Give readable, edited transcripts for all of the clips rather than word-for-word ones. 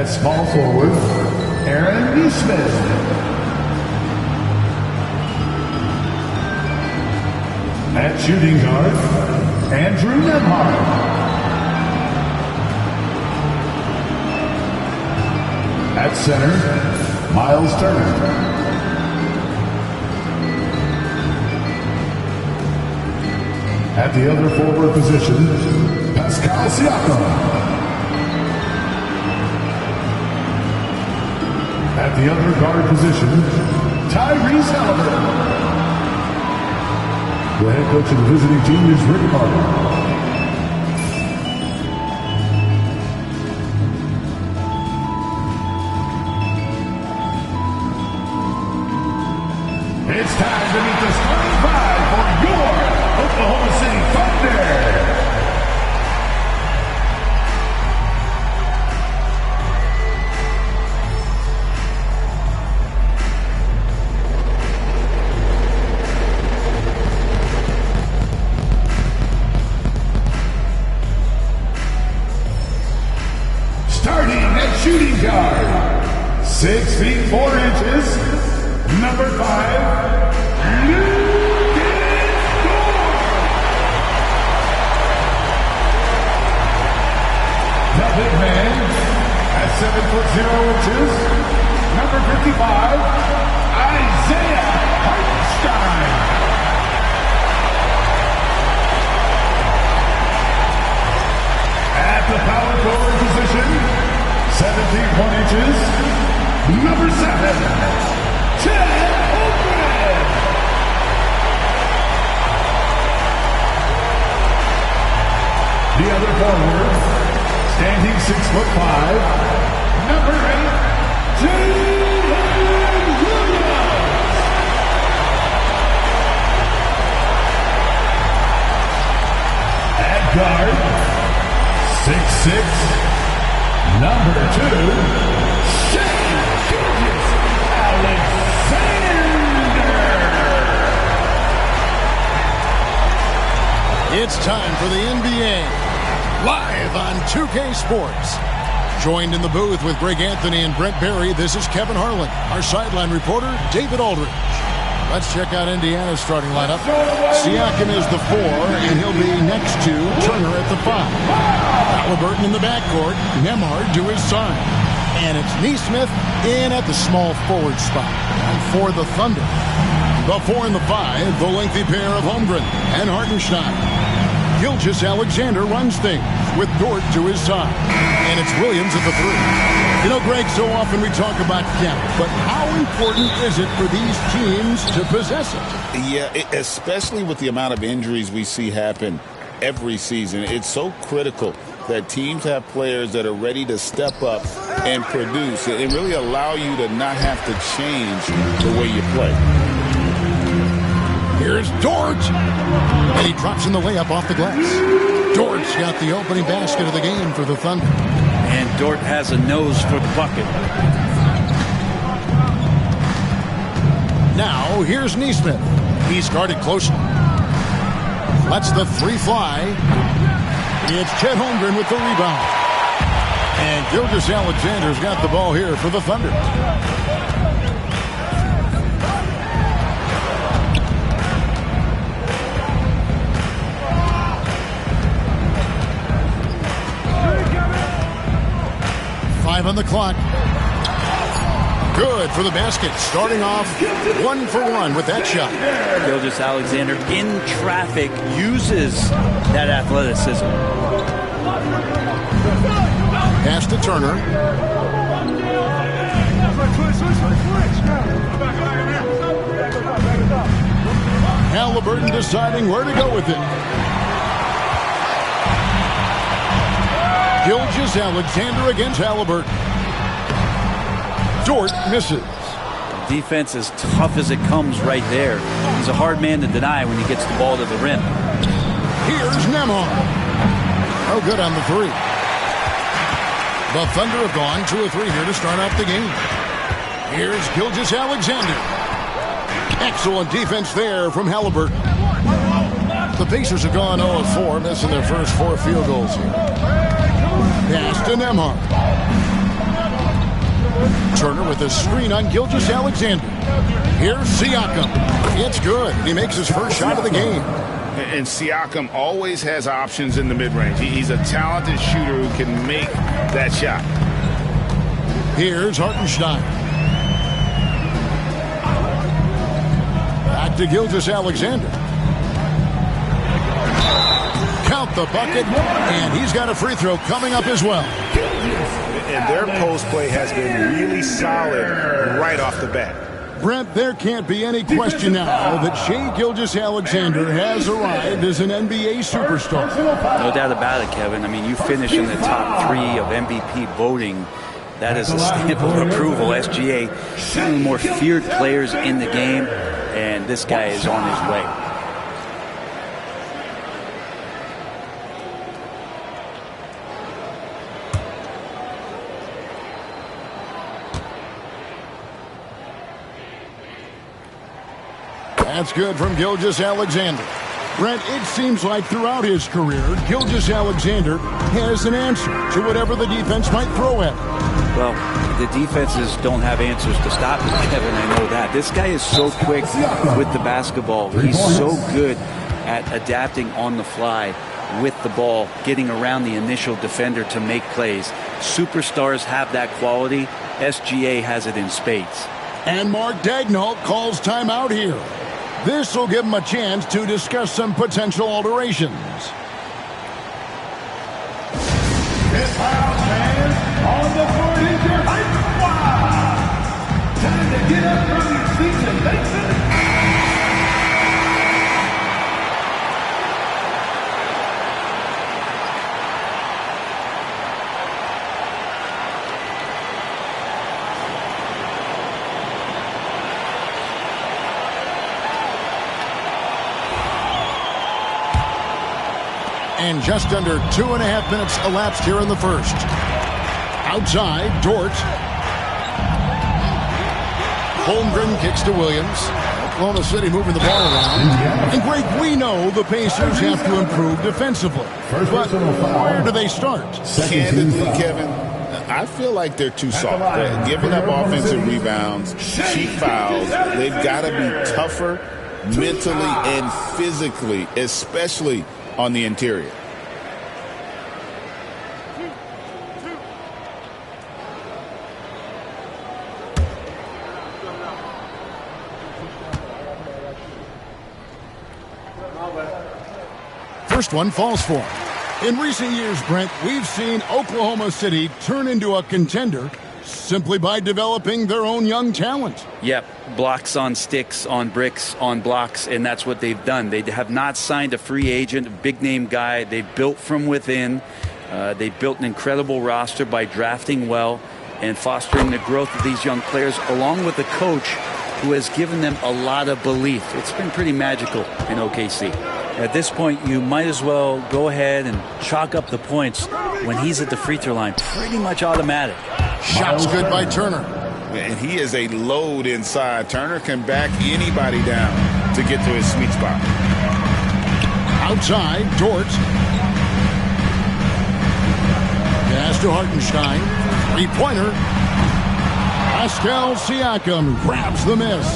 At small forward, Aaron Neesmith. At shooting guard, Andrew Nemhard. At center, Miles Turner. At the other forward position, Pascal Siakam. At the other guard position, Tyrese Halliburton. The head coach of the visiting team is Rick Carter. It's time to meet the starting five for your Oklahoma City Thunder. Starting at shooting guard, 6 feet 4 inches, number 5, the big man at 7 foot 0 inches, number 55, Isaiah Hartenstein. At the power forward position, 7 feet 1 inches, number 7, Ted Holmgren. The other forward, standing 6'5", number 8, Jalen Williams. At guard, 6'6", number 2, Shai Gilgeous-Alexander. It's time for the NBA. Live on 2K Sports. Joined in the booth with Greg Anthony and Brent Barry, this is Kevin Harlan. Our sideline reporter, David Aldridge. Let's check out Indiana's starting lineup. Siakam is the 4, and he'll be next to Turner at the 5. Halliburton in the backcourt, Nemhard to his side. And it's Neesmith in at the small forward spot. And for the Thunder, the 4 and the 5, the lengthy pair of Holmgren and Hartenstein. Gilgeous-Alexander runs things with Dort to his side. And it's Williams at the 3. You know, Greg, so often we talk about depth, but how important is it for these teams to possess it? Yeah, especially with the amount of injuries we see happen every season. It's so critical that teams have players that are ready to step up and produce and really allow you to not have to change the way you play. Here's Dort. And he drops in the layup off the glass. Dort's got the opening basket of the game for the Thunder. And Dort has a nose for the bucket. Now, here's Neesmith. He's guarded closely. Lets the 3 fly. It's Chet Holmgren with the rebound. And Gilgeous-Alexander's got the ball here for the Thunder. On the clock. Good for the basket. Starting off 1 for 1 with that shot. Gilgeous-Alexander in traffic uses that athleticism. Pass to Turner. Halliburton deciding where to go with it. Gilgeous-Alexander against Halliburton. Dort misses. Defense as tough as it comes right there. He's a hard man to deny when he gets the ball to the rim. Here's Nemhard. Oh, good on the 3. The Thunder have gone 2 of 3 here to start off the game. Here's Gilgeous-Alexander. Excellent defense there from Halliburton. The Pacers have gone 0 of 4, missing their first 4 field goals here. Pass to Nemhard. Turner with a screen on Gilgeous-Alexander. Here's Siakam. It's good. He makes his first shot of the game. And Siakam always has options in the mid-range. He's a talented shooter who can make that shot. Here's Hartenstein. Back to Gilgeous-Alexander. Count the bucket, and he's got a free throw coming up as well. And their post play has been really solid right off the bat. Brent, there can't be any question now that Shai Gilgeous-Alexander has arrived as an NBA superstar. No doubt about it, Kevin. I mean, you finish in the top 3 of MVP voting. That is a stamp of approval. SGA, one of the more feared players in the game, and this guy is on his way. That's good from Gilgeous-Alexander. Brent, it seems like throughout his career, Gilgeous-Alexander has an answer to whatever the defense might throw at him. Well, the defenses don't have answers to stop him, Kevin. I know that. This guy is so quick with the basketball. He's so good at adapting on the fly with the ball, getting around the initial defender to make plays. Superstars have that quality. SGA has it in spades. And Mark Daigneault calls timeout here. This will give him a chance to discuss some potential alterations. This house man on the court is your hype squad. Time to get up from your seats and make this. And just under 2.5 minutes elapsed here in the first. Outside, Dort. Holmgren kicks to Williams. Oklahoma City moving the ball around. And Greg, we know the Pacers have to improve defensively. But where do they start? Candidly, Kevin, I feel like they're too soft. They're giving up offensive rebounds, cheap fouls. They've got to be tougher mentally and physically, especially on the interior. First one falls for him. In recent years, Brent, we've seen Oklahoma City turn into a contender simply by developing their own young talent. Yep, blocks on sticks, on bricks, on blocks, and that's what they've done. They have not signed a free agent, a big-name guy. They've built from within. They built an incredible roster by drafting well and fostering the growth of these young players, along with a coach who has given them a lot of belief. It's been pretty magical in OKC. At this point, you might as well go ahead and chalk up the points when he's at the free throw line. Pretty much automatic. Shots good by Turner. And he is a load inside. Turner can back anybody down to get to his sweet spot. Outside, Dort. Pass to Hartenstein. Three-pointer. Pascal Siakam grabs the miss.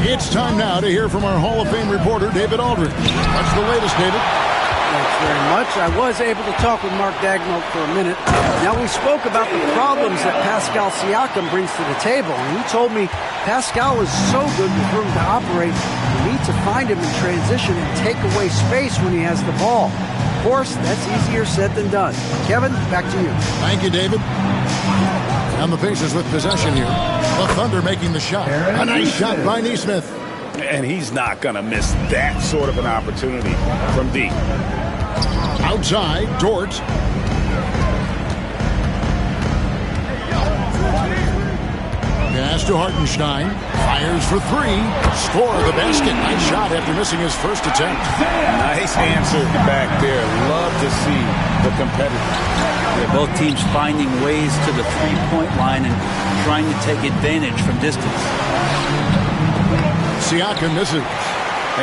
It's time now to hear from our Hall of Fame reporter, David Aldridge. What's the latest, David? Thanks very much. I was able to talk with Mark Daigneault for a minute. Now, we spoke about the problems that Pascal Siakam brings to the table, and he told me Pascal is so good with room to operate, you need to find him in transition and take away space when he has the ball. Of course, that's easier said than done. Kevin, back to you. Thank you, David. And the Pacers with possession here. The Thunder making the shot. A nice shot by Nesmith. And he's not going to miss that sort of an opportunity from deep. Outside, Dort. Pass to Hartenstein. Fires for three. Score the basket. Nice shot after missing his first attempt. Nice answer back there. Love to see the competitors. Yeah, both teams finding ways to the three-point line and trying to take advantage from distance. Siakam misses.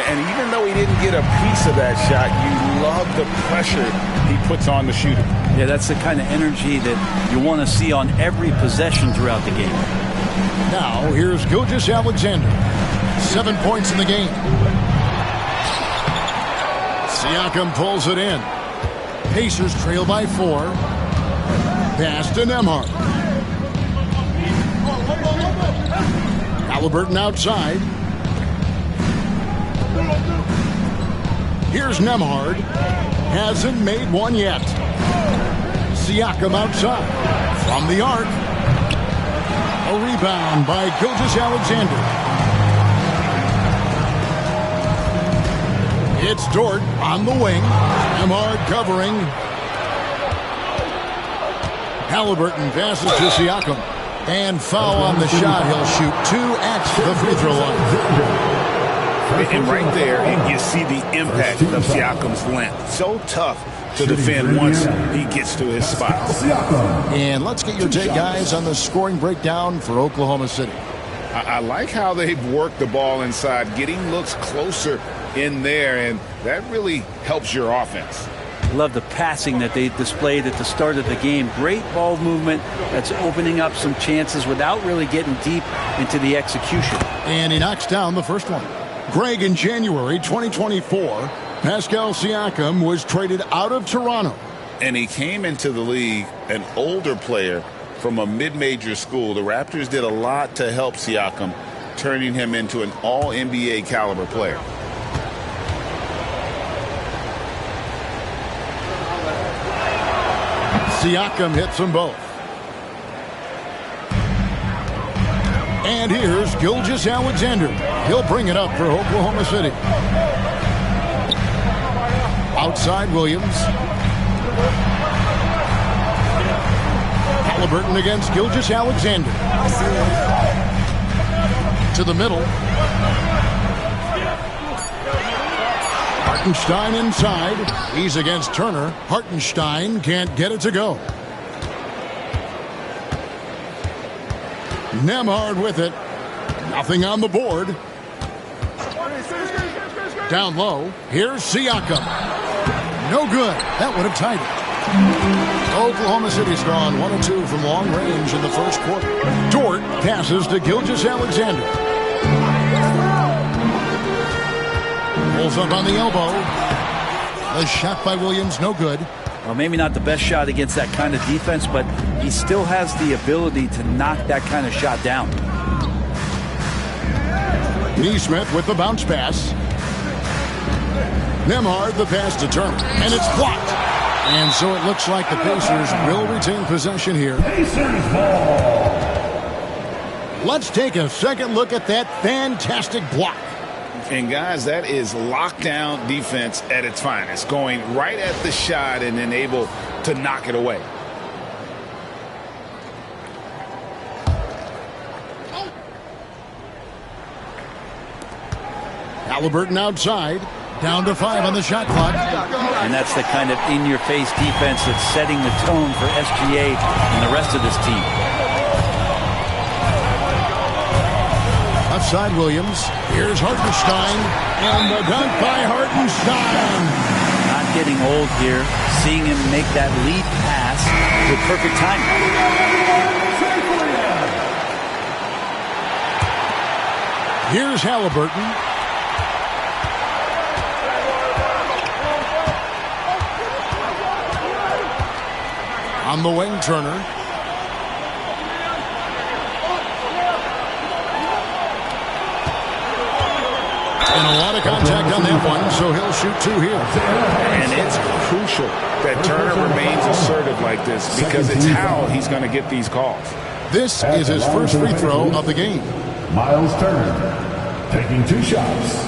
And even though he didn't get a piece of that shot, you love the pressure he puts on the shooter. Yeah, that's the kind of energy that you want to see on every possession throughout the game. Now, here's Gilgeous-Alexander. 7 points in the game. Siakam pulls it in. Pacers trail by 4. Pass to Nembhard. Halliburton outside. Here's Nembhard. Hasn't made one yet. Siakam outside. From the arc. A rebound by Gilgeous-Alexander. It's Dort on the wing. Nembhard covering. Halliburton passes to Siakam. And foul on the shot. He'll shoot 2 at the free throw line. And right there, you see the impact of Siakam's length. So tough to defend once he gets to his spot. And let's get your take, guys, on the scoring breakdown for Oklahoma City. I like how they've worked the ball inside, getting looks closer in there, and that really helps your offense. Love the passing that they displayed at the start of the game. Great ball movement that's opening up some chances without really getting deep into the execution. And he knocks down the first one. Greg, in January 2024, Pascal Siakam was traded out of Toronto. And he came into the league an older player from a mid-major school. The Raptors did a lot to help Siakam, turning him into an all-NBA caliber player. Siakam hits them both. And here's Gilgeous-Alexander. He'll bring it up for Oklahoma City. Outside Williams. Halliburton against Gilgeous-Alexander. To the middle. Hartenstein inside. He's against Turner. Hartenstein can't get it to go. Nembhard with it. Nothing on the board. Down low. Here's Siakam. No good. That would have tied it. Oklahoma City's gone 1 of 2 from long range in the first quarter. Dort passes to Gilgeous-Alexander. Pulls up on the elbow. The shot by Williams, no good. Well, maybe not the best shot against that kind of defense, but he still has the ability to knock that kind of shot down. Neesmith with the bounce pass. Nembhard the pass to Turner, and it's blocked. And so it looks like the Pacers will retain possession here. Pacers ball. Let's take a second look at that fantastic block. And guys, that is lockdown defense at its finest, going right at the shot and then able to knock it away. Halliburton outside, down to 5 on the shot clock. And that's the kind of in-your-face defense that's setting the tone for SGA and the rest of this team. Outside Williams. Here's Hartenstein. And the dunk by Hartenstein. Not getting old here. Seeing him make that lead pass with perfect timing. Here's Halliburton. On the wing, Turner. And a lot of contact on that one, so he'll shoot 2 here. And it's crucial that Turner remains assertive like this because it's how he's going to get these calls. This is his first free throw of the game. Miles Turner taking 2 shots.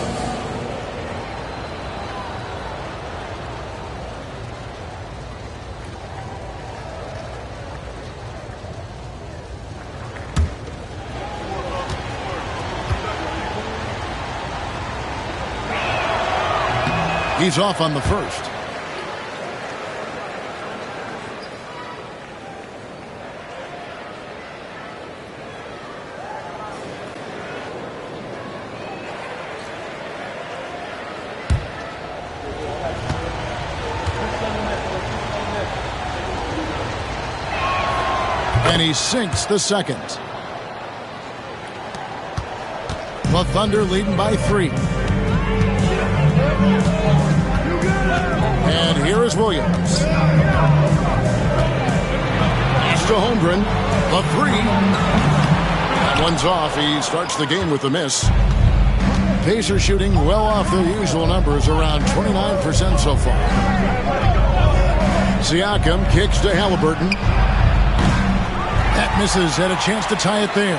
He's off on the first. And he sinks the second. The Thunder leading by 3. And here is Williams. Pass to Holmgren. The 3. That one's off. He starts the game with a miss. Pacers shooting well off their usual numbers, around 29% so far. Siakam kicks to Halliburton. That misses. Had a chance to tie it there.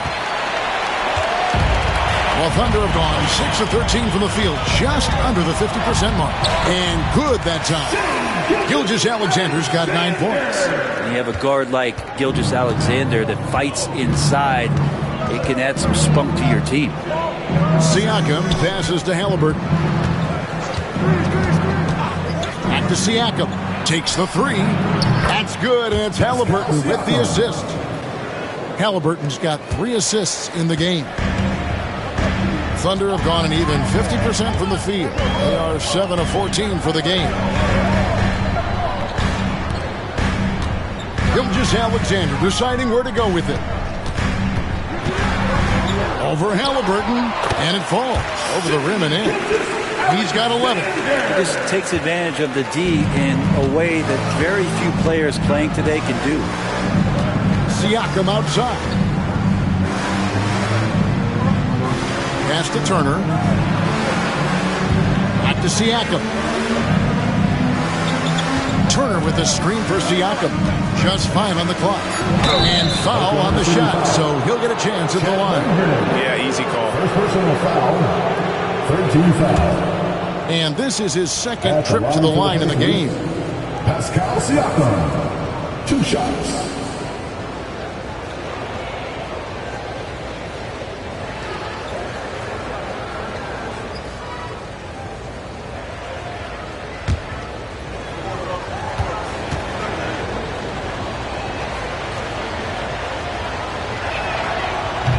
Well, Thunder have gone 6 of 13 from the field, just under the 50% mark. And good that time. Gilgeous-Alexander's got 9 points. When you have a guard like Gilgeous-Alexander that fights inside, it can add some spunk to your team. Siakam passes to Halliburton. Back to Siakam. Takes the 3. That's good, and it's Halliburton with the assist. Halliburton's got 3 assists in the game. Thunder have gone an even 50% from the field. They are 7 of 14 for the game. Gilgeous-Alexander deciding where to go with it. Over Halliburton, and it falls over the rim and in. He's got 11. He just takes advantage of the D in a way that very few players playing today can do. Siakam outside. Pass to Turner. Back to Siakam. Turner with a screen for Siakam. Just 5 on the clock. And foul on the shot, so he'll get a chance at the line. Yeah, easy call. First personal foul. 13 foul. And this is his second trip to the line in the game. Pascal Siakam. 2 shots.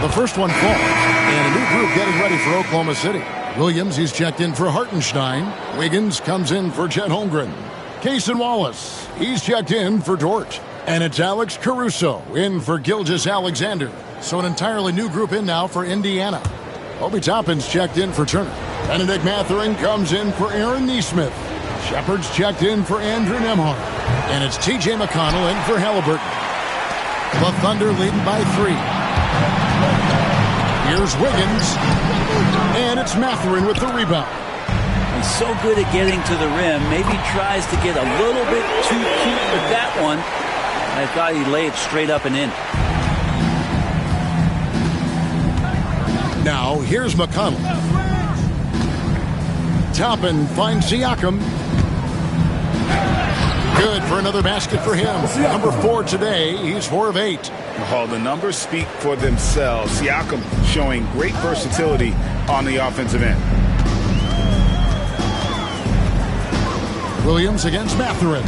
The first one falls, and a new group getting ready for Oklahoma City. Williams, he's checked in for Hartenstein. Wiggins comes in for Chet Holmgren. Cason Wallace, he's checked in for Dort. And it's Alex Caruso in for Gilgeous-Alexander. So an entirely new group in now for Indiana. Obi Toppin's checked in for Turner. Benedict Mathurin comes in for Aaron Nesmith. Shepard's checked in for Andrew Nembhard. And it's T.J. McConnell in for Halliburton. The Thunder leading by 3. Here's Wiggins, and it's Mathurin with the rebound. He's so good at getting to the rim. Maybe tries to get a little bit too cute with that one. I thought he'd lay it straight up and in. Now, here's McConnell. Toppin finds Siakam. Good for another basket for him. Number 4 today. He's 4 of 8. Oh, the numbers speak for themselves. Siakam showing great versatility on the offensive end. Williams against Mathurin.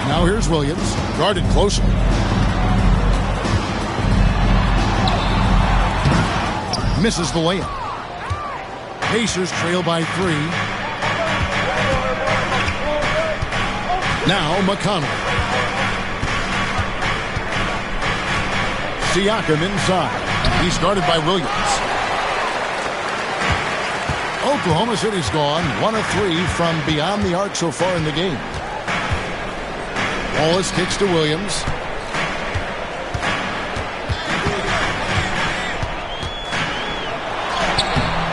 Now here's Williams, guarded closely. Misses the layup. Pacers trail by 3. Now McConnell. Siakam inside. He's guarded by Williams. Oklahoma City's gone 1 of 3 from beyond the arc so far in the game. Wallace kicks to Williams.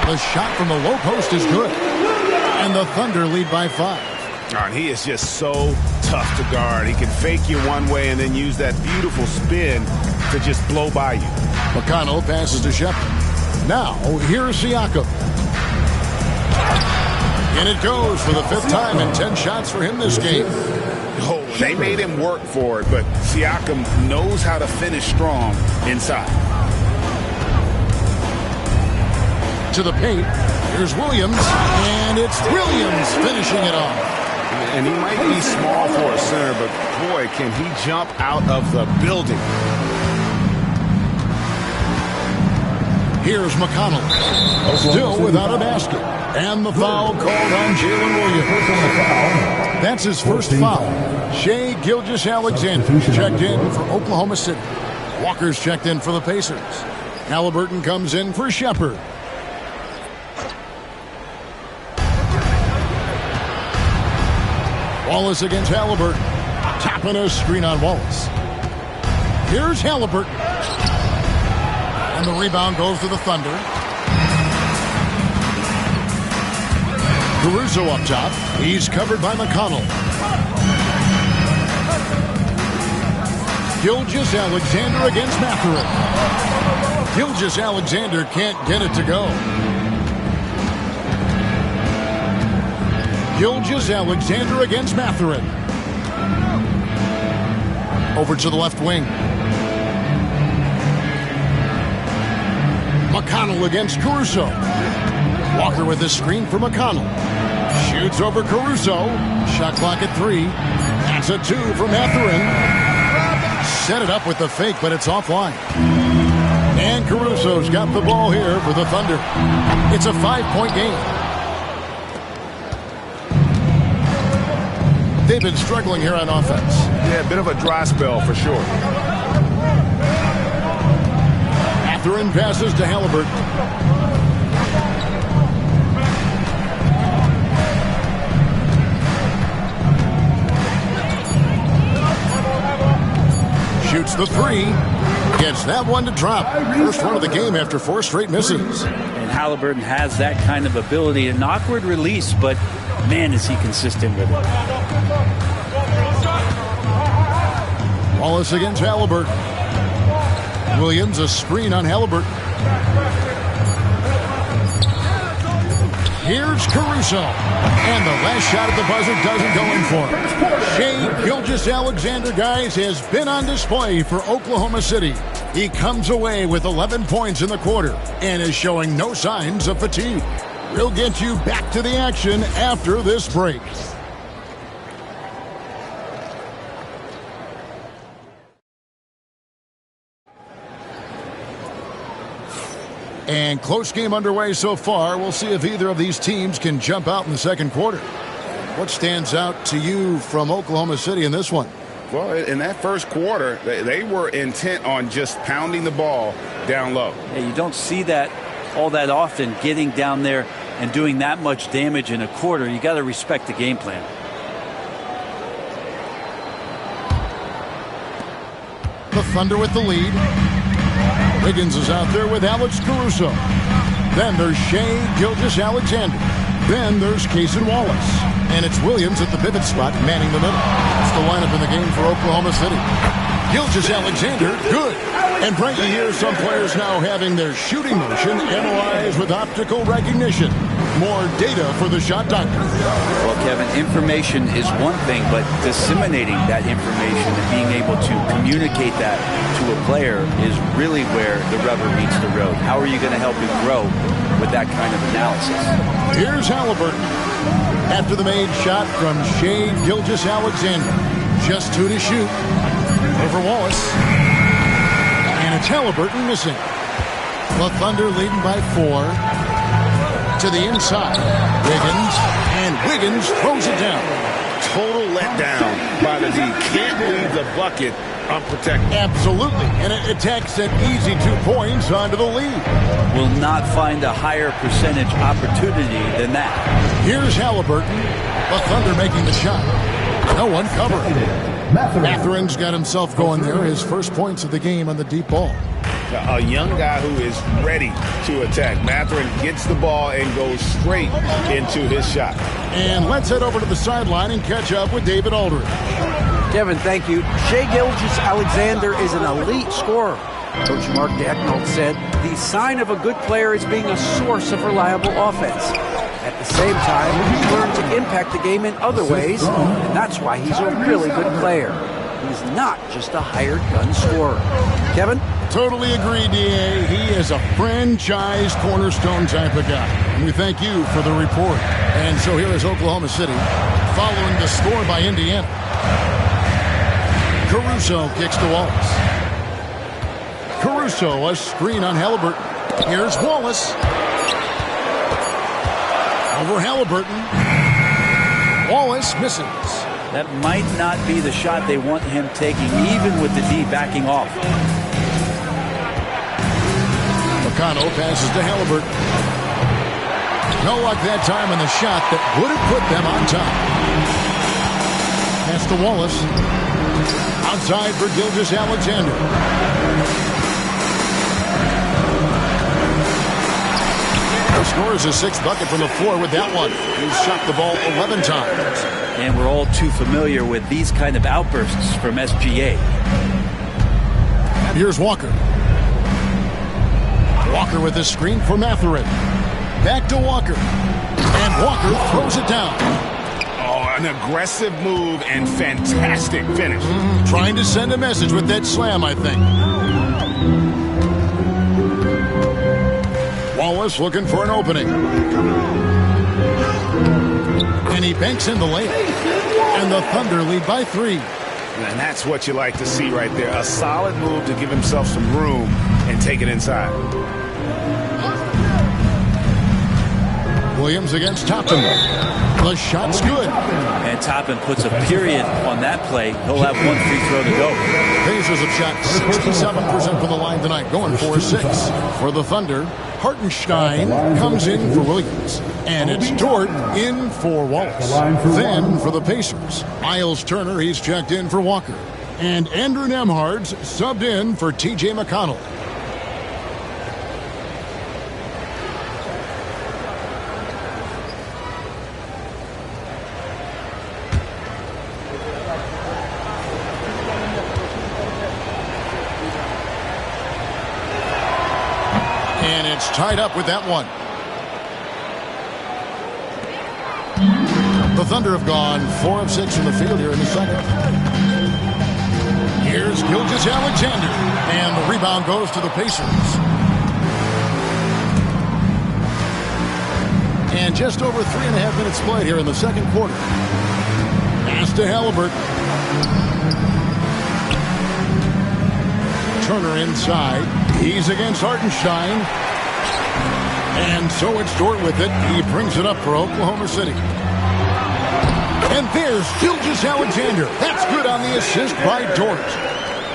The shot from the low post is good. And the Thunder lead by 5. And he is just so tough to guard. He can fake you one way and then use that beautiful spin to just blow by you. McConnell passes to Shepard. Now, here's Siakam. And it goes for the 5th time in 10 shots for him this game. Oh, they made him work for it, but Siakam knows how to finish strong inside. To the paint, here's Williams, and it's Williams finishing it off. And he might be small for a center, but boy, can he jump out of the building. Here's McConnell, still without a basket. And the foul called on Jalen Williams. That's his first foul. Shai Gilgeous-Alexander checked in for Oklahoma City. Walker's checked in for the Pacers. Halliburton comes in for Shepard. Wallace against Halliburton. Tapping a screen on Wallace. Here's Halliburton. And the rebound goes to the Thunder. Caruso up top. He's covered by McConnell. Gilgeous-Alexander against Mathurin. Gilgeous-Alexander can't get it to go. Gilgeous-Alexander against Mathurin. Over to the left wing. McConnell against Caruso. Walker with the screen for McConnell. Shoots over Caruso. Shot clock at 3. That's a 2 from Mathurin. Set it up with the fake, but it's offline. And Caruso's got the ball here for the Thunder. It's a 5-point game. They've been struggling here on offense. Yeah, a bit of a dry spell for sure. Mathurin passes to Halliburton. Shoots the 3. Gets that one to drop. First one of the game after 4 straight misses. And Halliburton has that kind of ability. An awkward release, but man, is he consistent with it. Wallace against Halliburton. Williams, a screen on Halliburton. Here's Caruso. And the last shot at the buzzer doesn't go in for him. Shai Gilgeous-Alexander, guys, has been on display for Oklahoma City. He comes away with 11 points in the quarter and is showing no signs of fatigue. We'll get you back to the action after this break. And close game underway so far. We'll see if either of these teams can jump out in the second quarter. What stands out to you from Oklahoma City in this one? Well, in that first quarter, they were intent on just pounding the ball down low. Yeah, you don't see that all that often, getting down there and doing that much damage in a quarter. You got to respect the game plan. The Thunder with the lead. Wiggins is out there with Alex Caruso. Then there's Shai Gilgeous-Alexander. Then there's Cason Wallace. And it's Williams at the pivot spot, manning the middle. That's the lineup in the game for Oklahoma City. Gilgeous-Alexander, good. And Frankie, here some players now having their shooting motion analyzed with optical recognition. More data for the shot doctor. Well, Kevin, information is one thing, but disseminating that information and being able to communicate that to a player is really where the rubber meets the road. How are you going to help him grow with that kind of analysis? Here's Halliburton. After the made shot from Shai Gilgeous-Alexander. Just 2 to shoot. Over Wallace. And it's Halliburton missing. The Thunder leading by 4. To the inside. Wiggins. And Wiggins throws it down. Total letdown by the D. Can't leave the bucket unprotected. Absolutely. And it attacks an easy 2 points onto the lead. Will not find a higher percentage opportunity than that. Here's Halliburton. The Thunder making the shot. No one covering. Mathurin's got himself going there. His first points of the game on the deep ball. A young guy who is ready to attack. Mathurin gets the ball and goes straight into his shot. And let's head over to the sideline and catch up with David Aldridge. Kevin, thank you. Shai Gilgeous-Alexander is an elite scorer. Coach Mark Daigneault said the sign of a good player is being a source of reliable offense. At the same time, he's learned to impact the game in other ways, and that's why he's a really good player. He's not just a hired gun scorer. Kevin? Totally agree, D.A. He is a franchise cornerstone type of guy. And we thank you for the report. And so here is Oklahoma City following the score by Indiana. Caruso kicks to Wallace. Caruso, a screen on Halliburton. Here's Wallace. Over Halliburton. Wallace. Wallace misses. That might not be the shot they want him taking, even with the D backing off. McConnell passes to Halliburton. No luck that time on the shot that would have put them on top. Pass to Wallace. Outside for Gilgeous-Alexander. He scores his 6th bucket from the floor with that one. He's shot the ball 11 times. And we're all too familiar with these kind of outbursts from SGA. Here's Walker. Walker with a screen for Mathurin. Back to Walker. And Walker throws it down. Oh, an aggressive move and fantastic finish. Trying to send a message with that slam, I think. Wallace looking for an opening. And he banks in the layup. And the Thunder lead by 3. And that's what you like to see right there. A solid move to give himself some room and take it inside. Williams against Toppin. The shot's good. And Toppin puts a period on that play. He'll have 1 free throw to go. Pacers have shot 67% from the line tonight, going 4-6. For the Thunder, Hartenstein comes in for Williams. And it's Dort in for Wallace. Then for the Pacers, Miles Turner, he's checked in for Walker. And Andrew Nembhard's subbed in for T.J. McConnell. And it's tied up with that one. The Thunder have gone 4 of 6 from the field here in the second. Here's Gilgeous-Alexander. And the rebound goes to the Pacers. And just over 3.5 minutes played here in the second quarter. Pass to Halliburton. Turner inside. He's against Hartenstein. And so it's Dort with it. He brings it up for Oklahoma City. And there's Gilgeous-Alexander. That's good on the assist by Dort.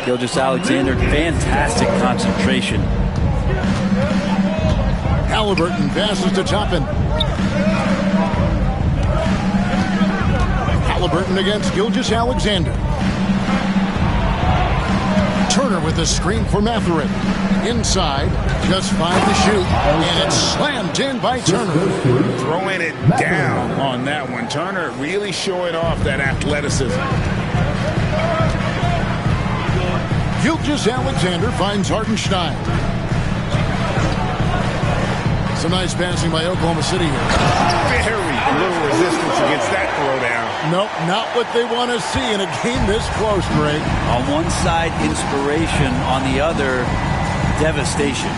Gilgeous-Alexander, fantastic concentration. Halliburton passes to Toppin. Halliburton against Gilgeous-Alexander. Turner with a screen for Mathurin. Inside, just 5 to shoot. And it's slammed in by Turner. Throwing it down on that one. Turner really showing off that athleticism. Gilgeous-Alexander finds Hartenstein. Some nice passing by Oklahoma City here. Very little resistance against that throwdown. Nope, not what they want to see in a game this close, Greg. On one side, inspiration. On the other, devastation.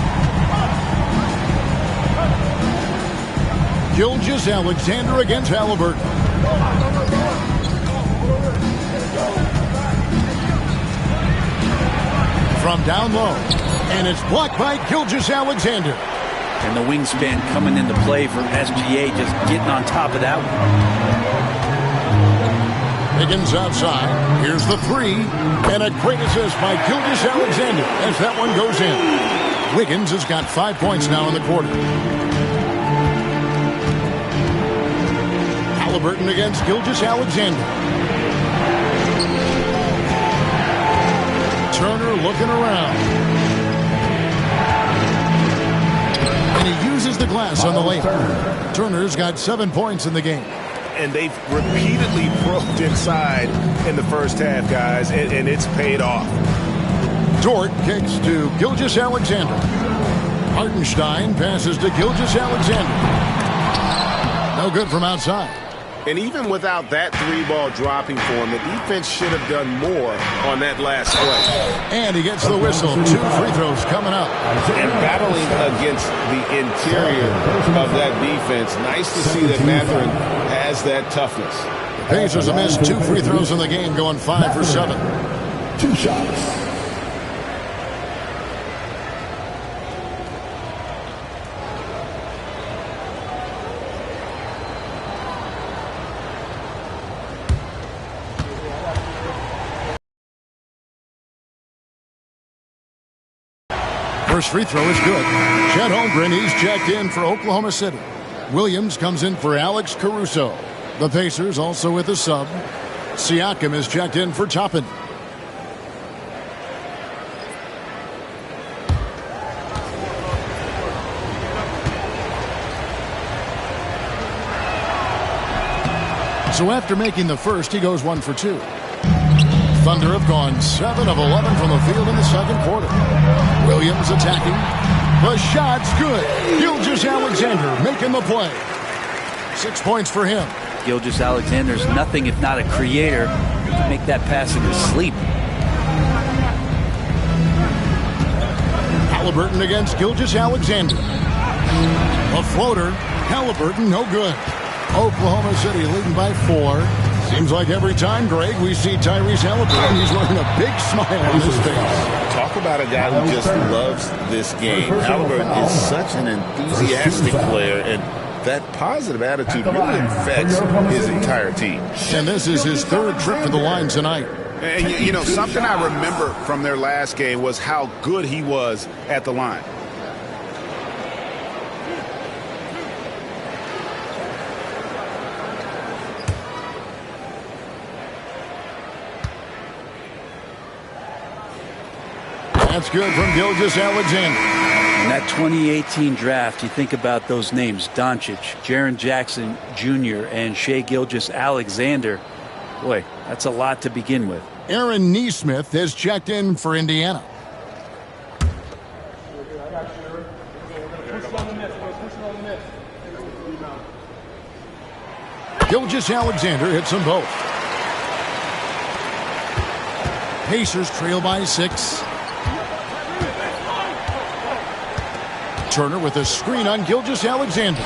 Gilgeous-Alexander against Halliburton. From down low. And it's blocked by Gilgeous-Alexander. And the wingspan coming into play for SGA, just getting on top of that one. Higgins outside. Here's the 3. And a great assist by Gilgeous-Alexander as that one goes in. Wiggins has got 5 points now in the quarter. Halliburton against Gilgeous-Alexander. Turner looking around. And he uses the glass on the layup. Turner's got 7 points in the game. And they've repeatedly probed inside in the first half, guys, and it's paid off. Dort kicks to Gilgeous-Alexander. Hartenstein passes to Gilgeous-Alexander. No good from outside. And even without that 3-ball dropping for him, the defense should have done more on that last play. And he gets the whistle. 2 free throws coming up. And battling against the interior of that defense, nice to see that Mathurin has that toughness. The Pacers have missed 2 free throws in the game, going 5 for 7. 2 shots. First free throw is good. Chet Holmgren, he's checked in for Oklahoma City. Williams comes in for Alex Caruso. The Pacers also with a sub. Siakam is checked in for Toppin. So after making the first, he goes 1 for 2. Thunder have gone 7 of 11 from the field in the second quarter. Williams attacking. The shot's good. Gilgeous-Alexander making the play. 6 points for him. Gilgeous-Alexander's nothing if not a creator. He can make that pass in his sleep. Halliburton against Gilgeous-Alexander. A floater. Halliburton, no good. Oklahoma City leading by 4. Seems like every time, Greg, we see Tyrese Halliburton, he's wearing a big smile on his face. Talk about a guy who just loves this game. Halliburton is such an enthusiastic player, and that positive attitude really affects his entire team. And this is his 3rd trip to the line tonight. And, you know, something I remember from their last game was how good he was at the line. That's good from Gilgeous-Alexander. In that 2018 draft, you think about those names, Doncic, Jaren Jackson Jr., and Shai Gilgeous-Alexander. Boy, that's a lot to begin with. Aaron Nesmith has checked in for Indiana. Gilgeous-Alexander hits them both. Pacers trail by 6. Turner with a screen on Gilgeous-Alexander.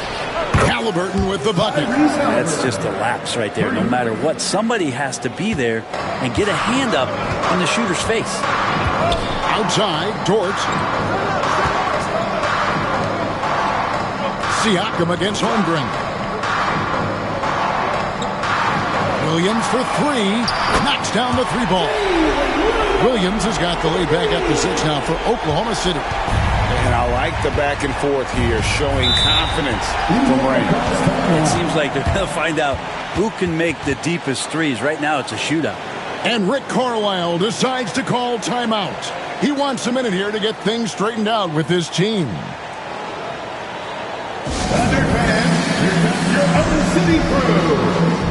Halliburton with the bucket. That's just a lapse right there. No matter what, somebody has to be there and get a hand up in the shooter's face. Outside, Dort. Siakam against Holmgren. Williams for 3. Knocks down the 3 ball. Williams has got the lead back up to 6 now for Oklahoma City. And I like the back and forth here, showing confidence from Ray. It seems like they're going to find out who can make the deepest threes. Right now, it's a shootout. And Rick Carlisle decides to call timeout. He wants a minute here to get things straightened out with his team. Thunder fans, here comes your Upper City crew.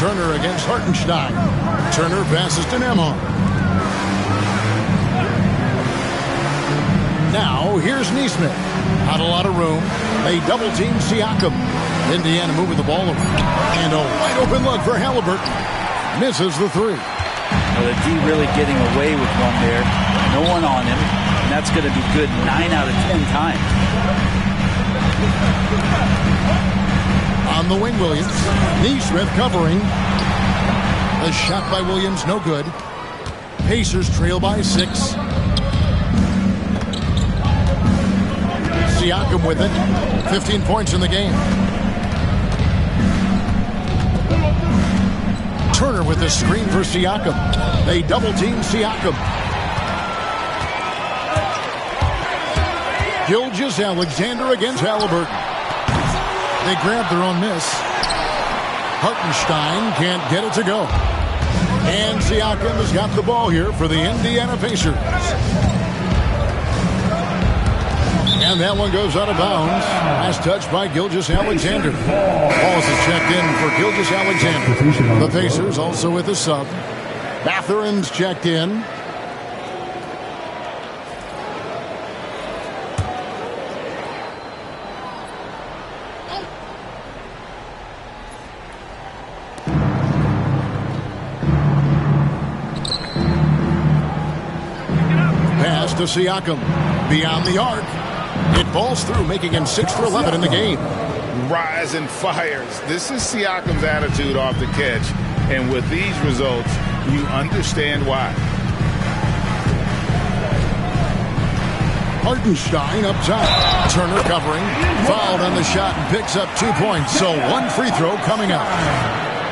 Turner against Hartenstein. Turner passes to Nembhard. Now, here's Nesmith. Not a lot of room. They double-team Siakam. Indiana moving the ball around. And a wide-open look for Halliburton. Misses the 3. Well, the D really getting away with one there. No one on him. And that's going to be good 9 out of 10 times. On the wing, Williams. Nesmith covering. The shot by Williams, no good. Pacers trail by 6. Siakam with it. 15 points in the game. Turner with the screen for Siakam. They double-team Siakam. Gilgeous-Alexander against Halliburton. They grab their own miss. Hartenstein can't get it to go. And Siakam has got the ball here for the Indiana Pacers. And that one goes out of bounds. Last touch by Gilgeous-Alexander. Wallace is checked in for Gilgeous-Alexander. The Pacers also with a sub. Mathurin's checked in. To Siakam. Beyond the arc. It falls through, making him 6 for 11 in the game. Rise and fires. This is Siakam's attitude off the catch. And with these results, you understand why. Hartenstein up top. Turner covering. Fouled on the shot and picks up 2 points. So one free throw coming up.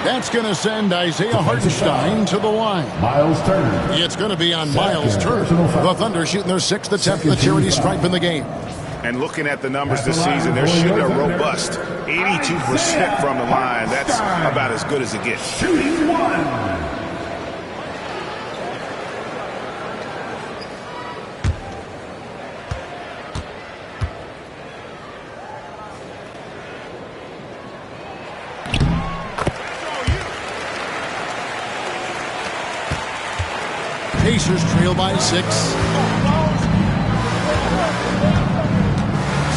That's going to send Isaiah Hartenstein to the line. Miles Turner. It's going to be on Miles Turner. The Thunder shooting their 6th attempt at the charity stripe in the game. And looking at the numbers this season, they're shooting a robust 82% from the line. That's about as good as it gets. Shooting one. Pacers trail by 6.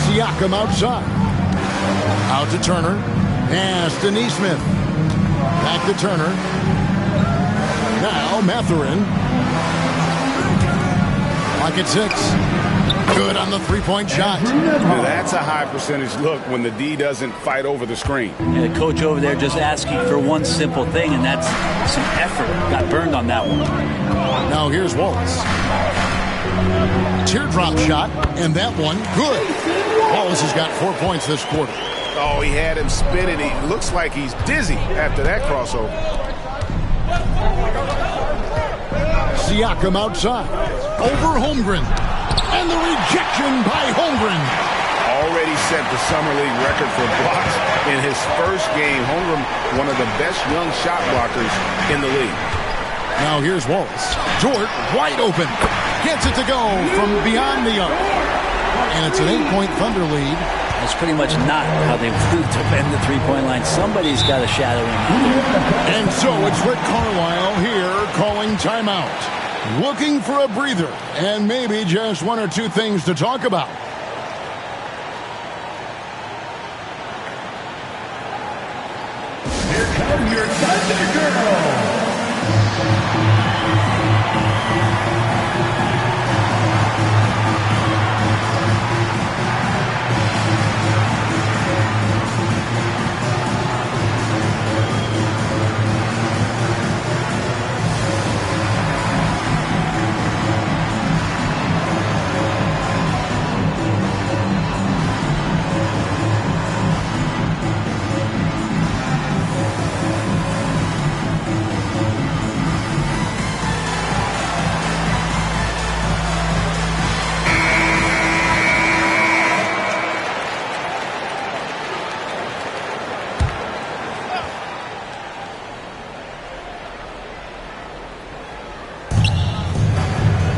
Siakam outside. Out to Turner. Pass to Nesmith. Back to Turner. Now Mathurin. Clock at 6. Good on the three-point shot. That's a high percentage look when the D doesn't fight over the screen. And the coach over there just asking for one simple thing, and that's some effort. Got burned on that one. Now here's Wallace. Teardrop shot, and that one good. Wallace has got 4 points this quarter. Oh, he had him spinning. He looks like he's dizzy after that crossover. Siakam outside. Over Holmgren. And the rejection by Holmgren. Already set the Summer League record for blocks in his first game. Holmgren, one of the best young shot blockers in the league. Now here's Wallace. Dort wide open. Gets it to go from beyond the arc. And it's an 8-point Thunder lead. That's pretty much not how they want to defend the three-point line. Somebody's got to shadow him. And so it's Rick Carlisle here calling timeout. Looking for a breather and maybe just 1 or 2 things to talk about. Here come your Thunder Girls.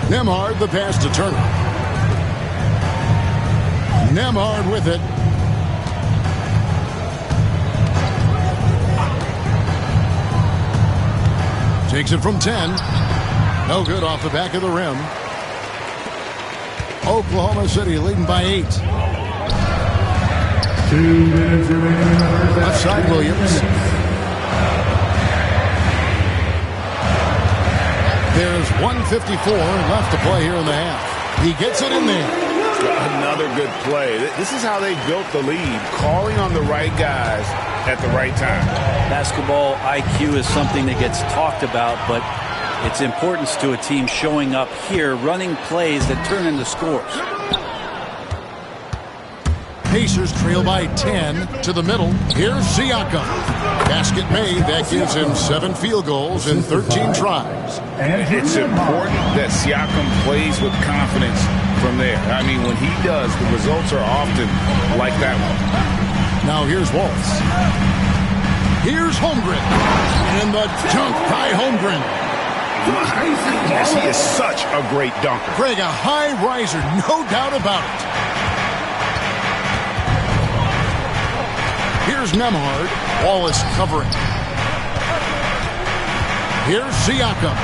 Nembhard the pass to Turner. Nembhard with it. Takes it from 10. No good off the back of the rim. Oklahoma City leading by 8. 2 minutes remaining in the first. Left side Williams. There's 1:54 left to play here in the half. He gets it in there. Another good play. This is how they built the lead, calling on the right guys at the right time. Basketball IQ is something that gets talked about, but its importance to a team showing up here, running plays that turn into scores. Pacers trail by 10 to the middle. Here's Siakam. Basket made. That gives him 7 field goals in 13 tries. It's important that Siakam plays with confidence from there. I mean, when he does, the results are often like that one. Now here's Waltz. Here's Holmgren. And the dunk by Holmgren. Yes, he is such a great dunker. Craig, a high riser, no doubt about it. Here's Nemhard. Wallace covering. Here's Siakam.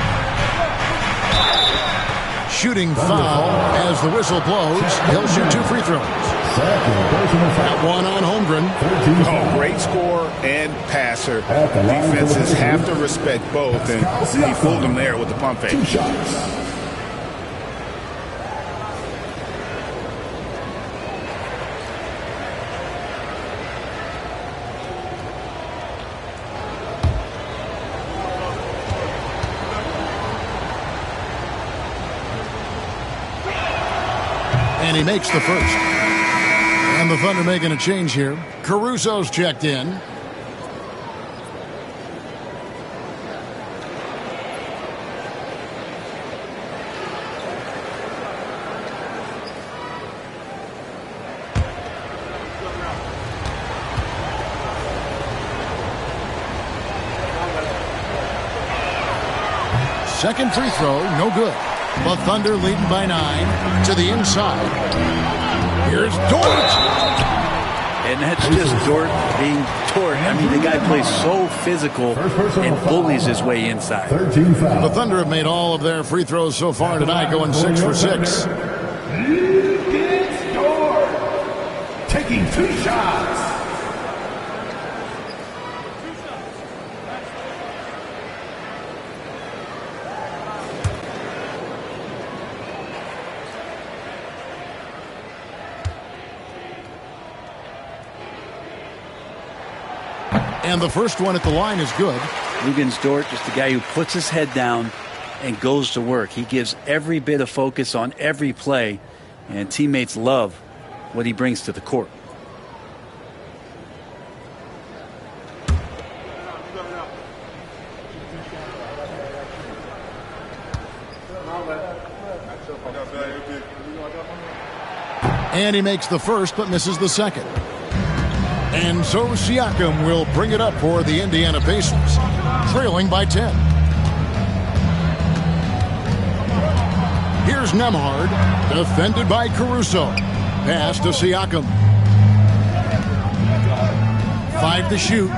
Shooting foul as the whistle blows. He'll shoot 2 free throws. That one on Holmgren. Oh, great scorer and passer. Defenses have to respect both, and he fooled them there with the pump fake. 2 shots. And he makes the first. And the Thunder making a change here. Caruso's checked in. Second free throw, no good. The Thunder leading by 9 to the inside. Here's Dort. And that's just Dort being Dort. I mean, the guy plays so physical and bullies his way inside. 13 fouls. The Thunder have made all of their free throws so far tonight, going 6 for 6. It's Dort. Taking 2 shots. And the first one at the line is good. Luguentz Dort, just a guy who puts his head down and goes to work. He gives every bit of focus on every play, and teammates love what he brings to the court. And he makes the first but misses the second. And so Siakam will bring it up for the Indiana Pacers, trailing by 10. Here's Nemhard, defended by Caruso. Pass to Siakam. 5 to shoot.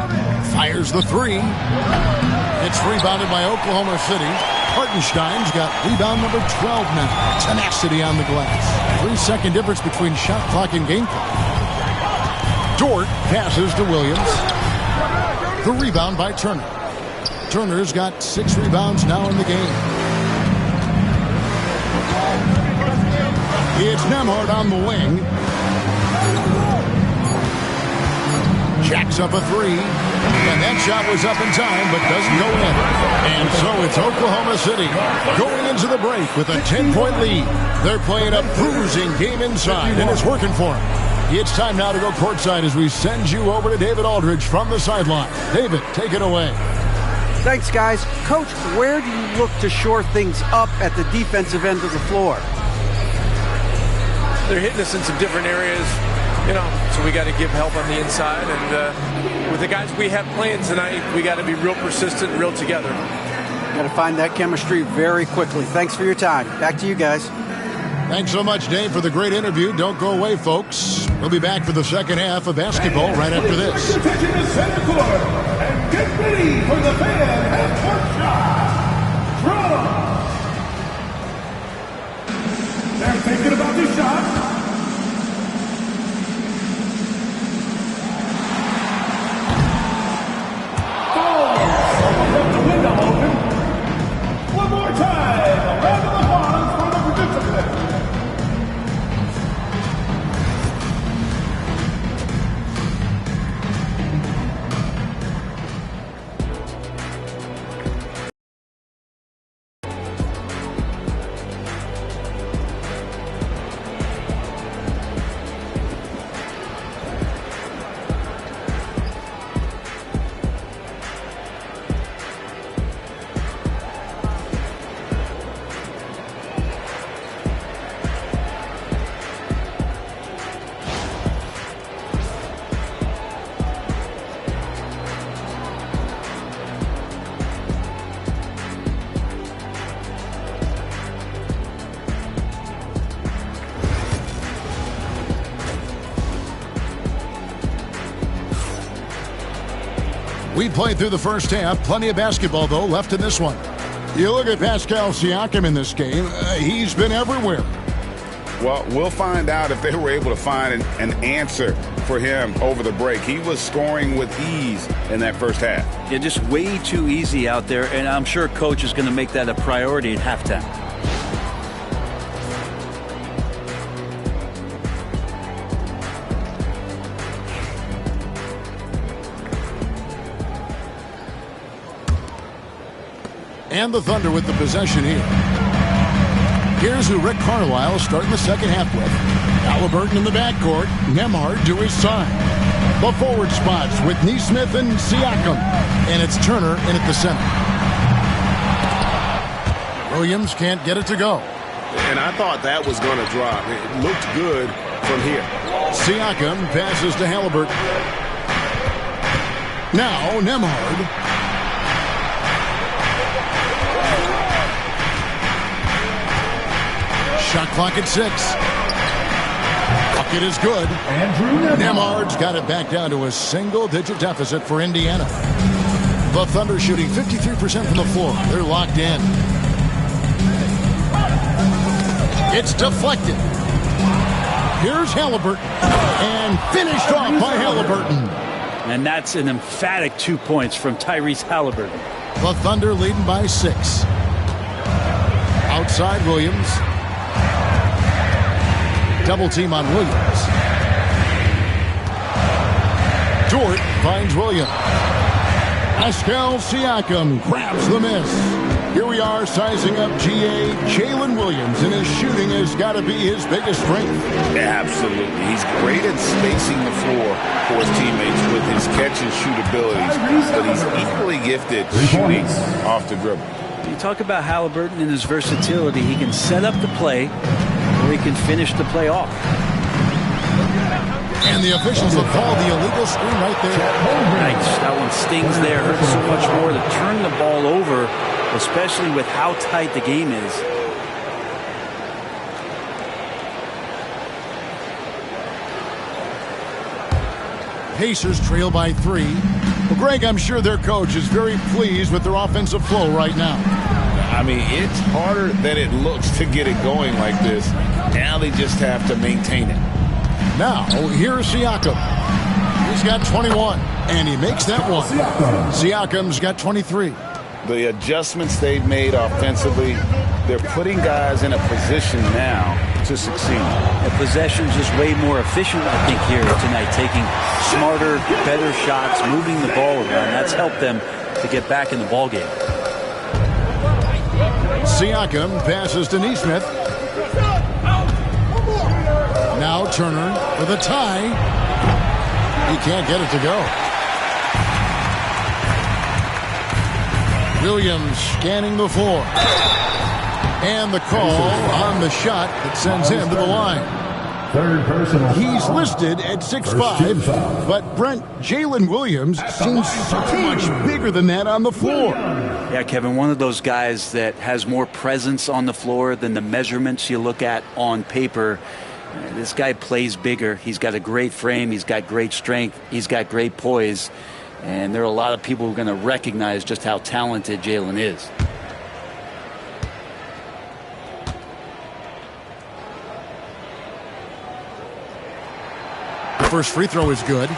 Fires the 3. It's rebounded by Oklahoma City. Hartenstein's got rebound number 12 now. Tenacity on the glass. 3-second difference between shot clock and game clock. Dort passes to Williams. The rebound by Turner. Turner's got 6 rebounds now in the game. It's Nemhard on the wing. Jacks up a 3. And that shot was up in time, but doesn't go in. And so it's Oklahoma City going into the break with a 10-point lead. They're playing a bruising game inside, and it's working for them. It's time now to go courtside as we send you over to David Aldridge from the sideline. David, take it away. Thanks, guys. Coach, where do you look to shore things up at the defensive end of the floor? They're hitting us in some different areas, so we got to give help on the inside. And with the guys we have playing tonight, we got to be real persistent, real together. Got to find that chemistry very quickly. Thanks for your time. Back to you guys. Thanks so much, Dave, for the great interview. Don't go away, folks. We'll be back for the second half of basketball right after this. Attention to center court and get ready for the fan half-court shot. Draw. They're thinking about the shot. Someone left the window open. One more time. A round of applause for the participant. We played through the first half. Plenty of basketball, though, left in this one. You look at Pascal Siakam in this game. He's been everywhere. Well, we'll find out if they were able to find an answer for him over the break. He was scoring with ease in that first half. Yeah, just way too easy out there, and I'm sure coach is going to make that a priority at halftime. And the Thunder with the possession here. Here's who Rick Carlisle starting the second half with. Halliburton in the backcourt. Nembhard to his side. The forward spots with Nesmith and Siakam. And it's Turner in at the center. Williams can't get it to go. And I thought that was going to drop. It looked good from here. Siakam passes to Halliburton. Now Nembhard. Shot clock at 6. Bucket is good. Nembhard's got it back down to a single-digit deficit for Indiana. The Thunder shooting 53% from the floor. They're locked in. It's deflected. Here's Halliburton. And finished off by Halliburton. And that's an emphatic 2 points from Tyrese Halliburton. The Thunder leading by 6. Outside Williams. Double team on Williams. Dort finds Williams. Pascal Siakam grabs the miss. Here we are sizing up GA Jalen Williams, and his shooting has got to be his biggest strength. Absolutely. He's great at spacing the floor for his teammates with his catch and shoot abilities, but he's equally gifted shooting off the dribble. You talk about Halliburton and his versatility. He can set up the play, or he can finish the play off. And the officials have called the illegal screen right there. Nice. That one stings there. Hurts so much more to turn the ball over, especially with how tight the game is. Pacers trail by 3. Well, Greg, I'm sure their coach is very pleased with their offensive flow right now. I mean, it's harder than it looks to get it going like this. Now they just have to maintain it. Now, here's Siakam. He's got 21, and he makes that one. Siakam's got 23. The adjustments they've made offensively, they're putting guys in a position now to succeed. The possession's just way more efficient, I think, here tonight, taking smarter, better shots, moving the ball around. That's helped them to get back in the ball game. Siakam passes to Nesmith. Now Turner for the tie. He can't get it to go. Williams scanning the floor. And the call on the shot that sends him to the line. Third personal. He's listed at 6'5", but Brent, Jalen Williams seems so much bigger than that on the floor. Yeah, Kevin, one of those guys that has more presence on the floor than the measurements you look at on paper. This guy plays bigger. He's got a great frame. He's got great strength. He's got great poise. And there are a lot of people who are going to recognize just how talented Jalen is. The first free throw is good.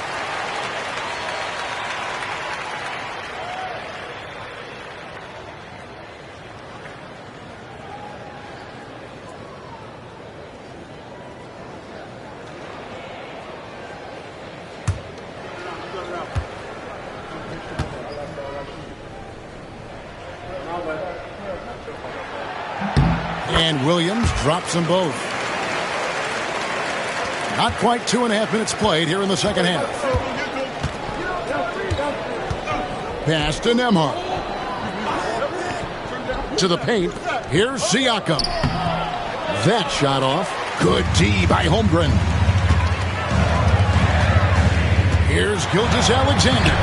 And Williams drops them both. Not quite 2.5 minutes played here in the second half. Pass to Nembhard. To the paint. Here's Siakam. That shot off. Good D by Holmgren. Here's Gilgeous-Alexander.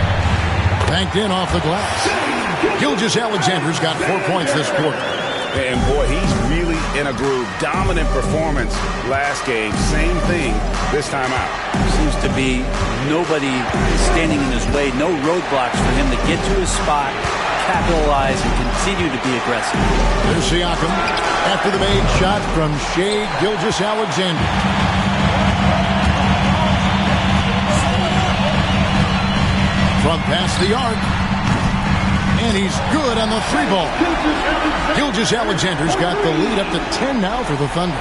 Banked in off the glass. Gilgeous-Alexander's got 4 points this quarter. And boy, he's really in a groove. Dominant performance last game. Same thing this time out. seems to be nobody standing in his way, no roadblocks for him to get to his spot, capitalize, and continue to be aggressive. There's Siakam after the made shot from Shai Gilgeous-Alexander. From past the arc. And he's good on the three ball. Gilgeous-Alexander's got the lead up to 10 now for the Thunder.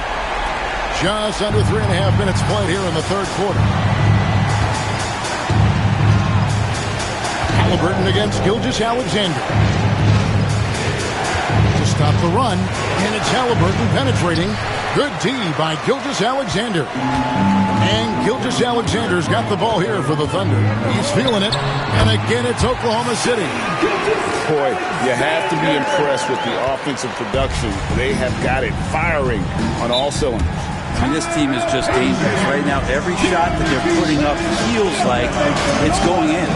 Just under 3.5 minutes played here in the third quarter. Halliburton against Gilgeous-Alexander. To stop the run, and it's Halliburton penetrating. Good D by Gilgeous-Alexander. And Gilgeous-Alexander's got the ball here for the Thunder. He's feeling it. And again, it's Oklahoma City. Boy, you have to be impressed with the offensive production. They have got it firing on all cylinders. I mean, this team is just dangerous. Right now, every shot that they're putting up feels like it's going in.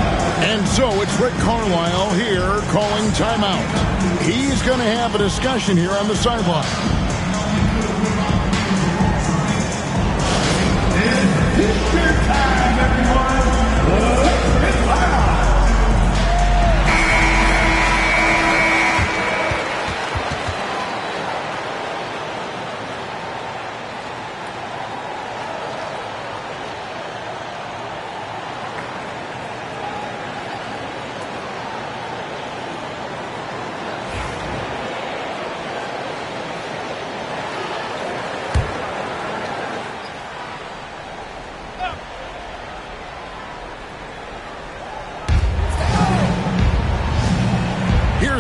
And so it's Rick Carlisle here calling timeout. He's going to have a discussion here on the sideline. It's your time, everyone. Let's get loud.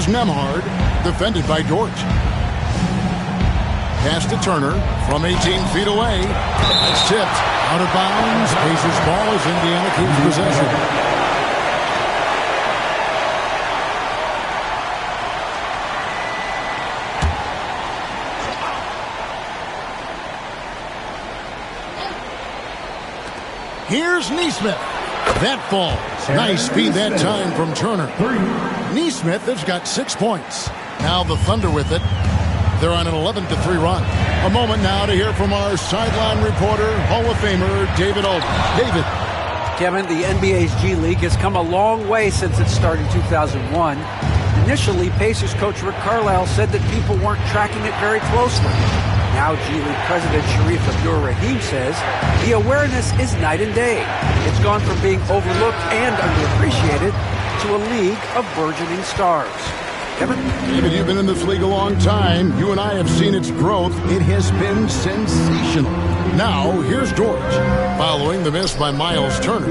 Nembhard, defended by Dort. Pass to Turner from 18 feet away. It's tipped out of bounds. Pacers ball as Indiana keeps possession. Here's Nesmith. That falls. Nice speed that time from Turner. Nesmith has got 6 points. Now the Thunder with it. They're on an 11-3 run. A moment now to hear from our sideline reporter, Hall of Famer David Aldridge. David. Kevin, the NBA's G League has come a long way since it started in 2001. Initially, Pacers coach Rick Carlisle said that people weren't tracking it very closely. Now G League President Sharif Abdur-Rahim says the awareness is night and day. It's gone from being overlooked and underappreciated to a league of burgeoning stars. Kevin? David, you've been in this league a long time. You and I have seen its growth. It has been sensational. Now, here's Dort, following the miss by Miles Turner.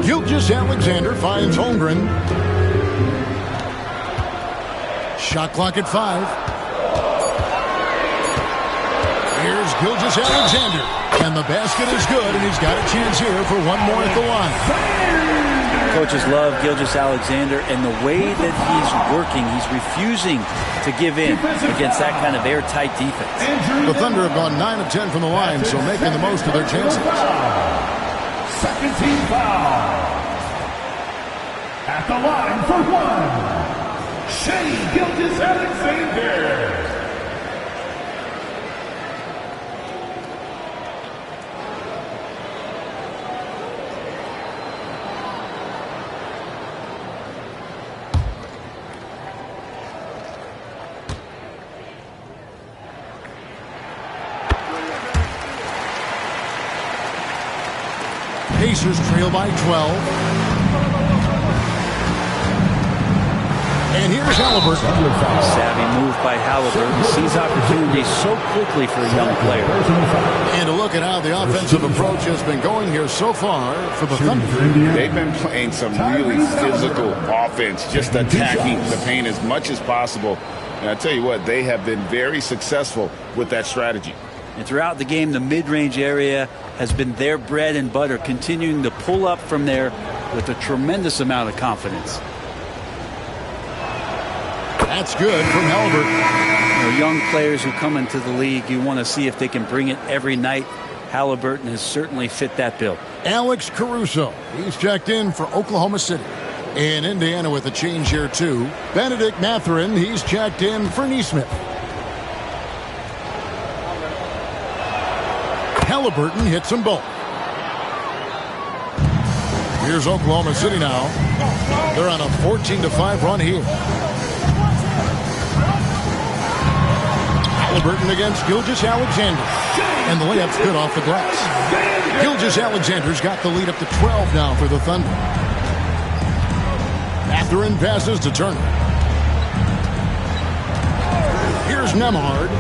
Gilgeous-Alexander finds Holmgren. Shot clock at 5. Here's Gilgeous-Alexander. And the basket is good, and he's got a chance here for one more at the line. Coaches love Gilgeous-Alexander, and the way that he's working, he's refusing to give in against that kind of airtight defense. The Thunder have gone 9 of 10 from the line, so making the most of their chances. Second team foul. At the line for one, Shai Gilgeous-Alexander. Pacers trail by 12. And here's Halliburton. Savvy move by Halliburton. Sees opportunities so quickly for a young player. And a look at how the offensive approach has been going here so far for the Thunder. They've been playing some really physical offense, just attacking the paint as much as possible. And I tell you what, they have been very successful with that strategy. And throughout the game, the mid-range area has been their bread and butter, continuing to pull up from there with a tremendous amount of confidence. That's good from Halliburton. You know, young players who come into the league, you want to see if they can bring it every night. Halliburton has certainly fit that bill. Alex Caruso, he's checked in for Oklahoma City. And Indiana with a change here too. Benedict Mathurin, he's checked in for Nesmith. Halliburton hits them both. Here's Oklahoma City now. They're on a 14-5 run here. Halliburton against Gilgeous-Alexander. And the layup's good off the glass. Gilgeous-Alexander's got the lead up to 12 now for the Thunder. Mathurin passes to Turner. Here's Nembhard.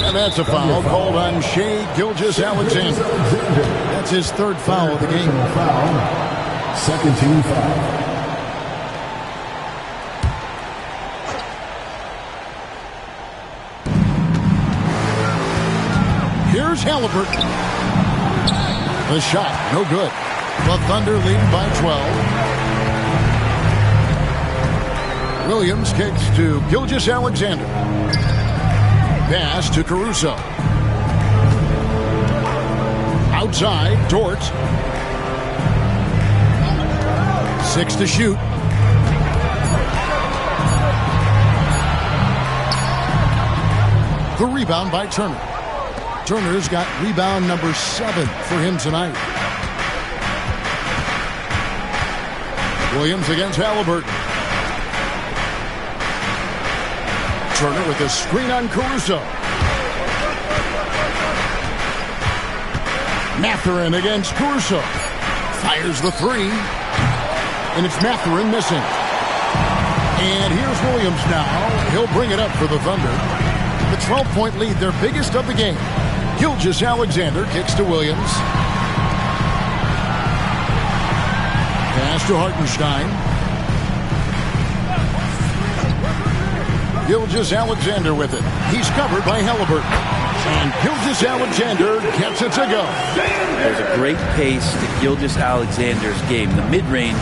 And that's a foul called on Shai Gilgeous-Alexander. That's his third foul of the game. Second team foul. Here's Halliburton. The shot, no good. The Thunder lead by 12. Williams kicks to Gilgeous-Alexander. Pass to Caruso. Outside, Dort. 6 to shoot. The rebound by Turner. Turner's got rebound number 7 for him tonight. Williams against Halliburton. Turner with a screen on Caruso. Mathurin against Caruso. Fires the 3. And it's Mathurin missing. And here's Williams now. He'll bring it up for the Thunder. The 12-point lead, their biggest of the game. Gilgeous-Alexander kicks to Williams. Pass to Hartenstein. Gilgeous-Alexander with it. He's covered by Halliburton. And Gilgeous-Alexander gets it to go. There's a great pace to Gilgeous-Alexander's game. The mid-range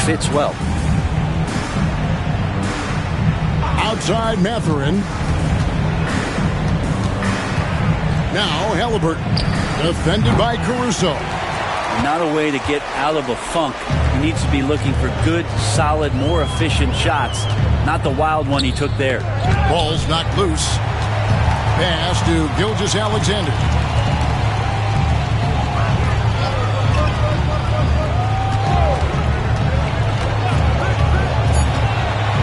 fits well. Outside Mathurin. Now Halliburton. Defended by Caruso. Not a way to get out of a funk. He needs to be looking for good, solid, more efficient shots. Not the wild one he took there. Ball's knocked loose. Pass to Gilgeous-Alexander.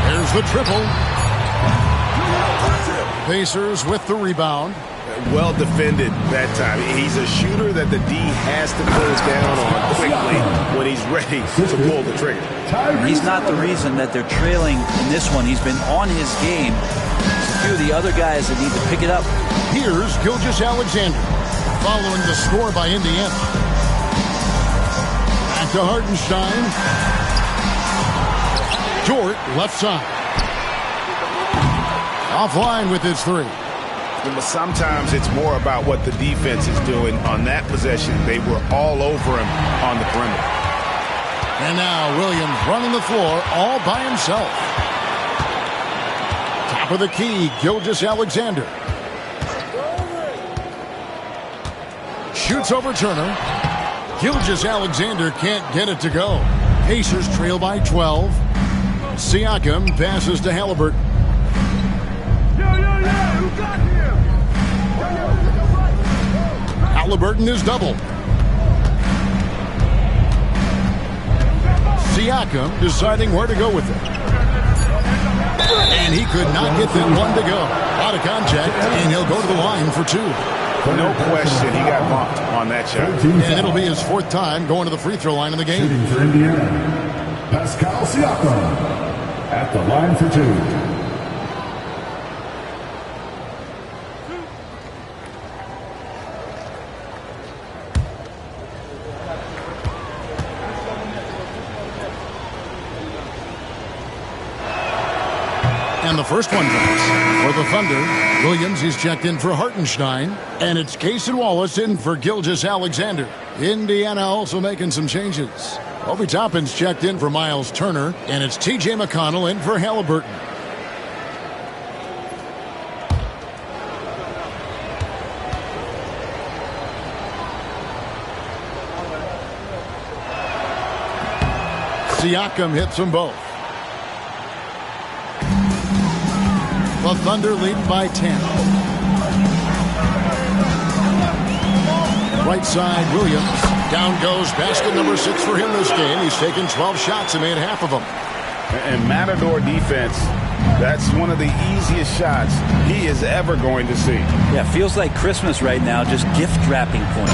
There's the triple. Pacers with the rebound. Well defended that time. He's a shooter that the D has to close down on quickly when he's ready to pull the trigger. He's not the reason that they're trailing in this one. He's been on his game. It's a few of the other guys that need to pick it up. Here's Gilgeous-Alexander following the score by Indiana. Back to Hartenstein. Dort left side. Offline with his 3. But sometimes it's more about what the defense is doing. On that possession, they were all over him on the perimeter. And now Williams running the floor all by himself. Top of the key, Gilgeous-Alexander. Shoots over Turner. Gilgeous-Alexander can't get it to go. Pacers trail by 12. Siakam passes to Halliburton. Halliburton is doubled. Siakam deciding where to go with it. And he could not get that one to go. Out of contact, and he'll go to the line for 2. No question, he got bumped on that shot. And it'll be his 4th time going to the free throw line in the game. Shooting for Indiana, Pascal Siakam at the line for 2. And the first one goes for the Thunder. Williams is checked in for Hartenstein. And it's Cason Wallace in for Gilgeous-Alexander. Indiana also making some changes. Obi Toppin's checked in for Miles Turner. And it's T.J. McConnell in for Halliburton. Siakam hits them both. The Thunder lead by 10. right side, Williams. Down goes basket number 6 for him this game. He's taken 12 shots and made half of them. And Matador defense, that's one of the easiest shots he is ever going to see. Yeah, feels like Christmas right now, just gift wrapping points.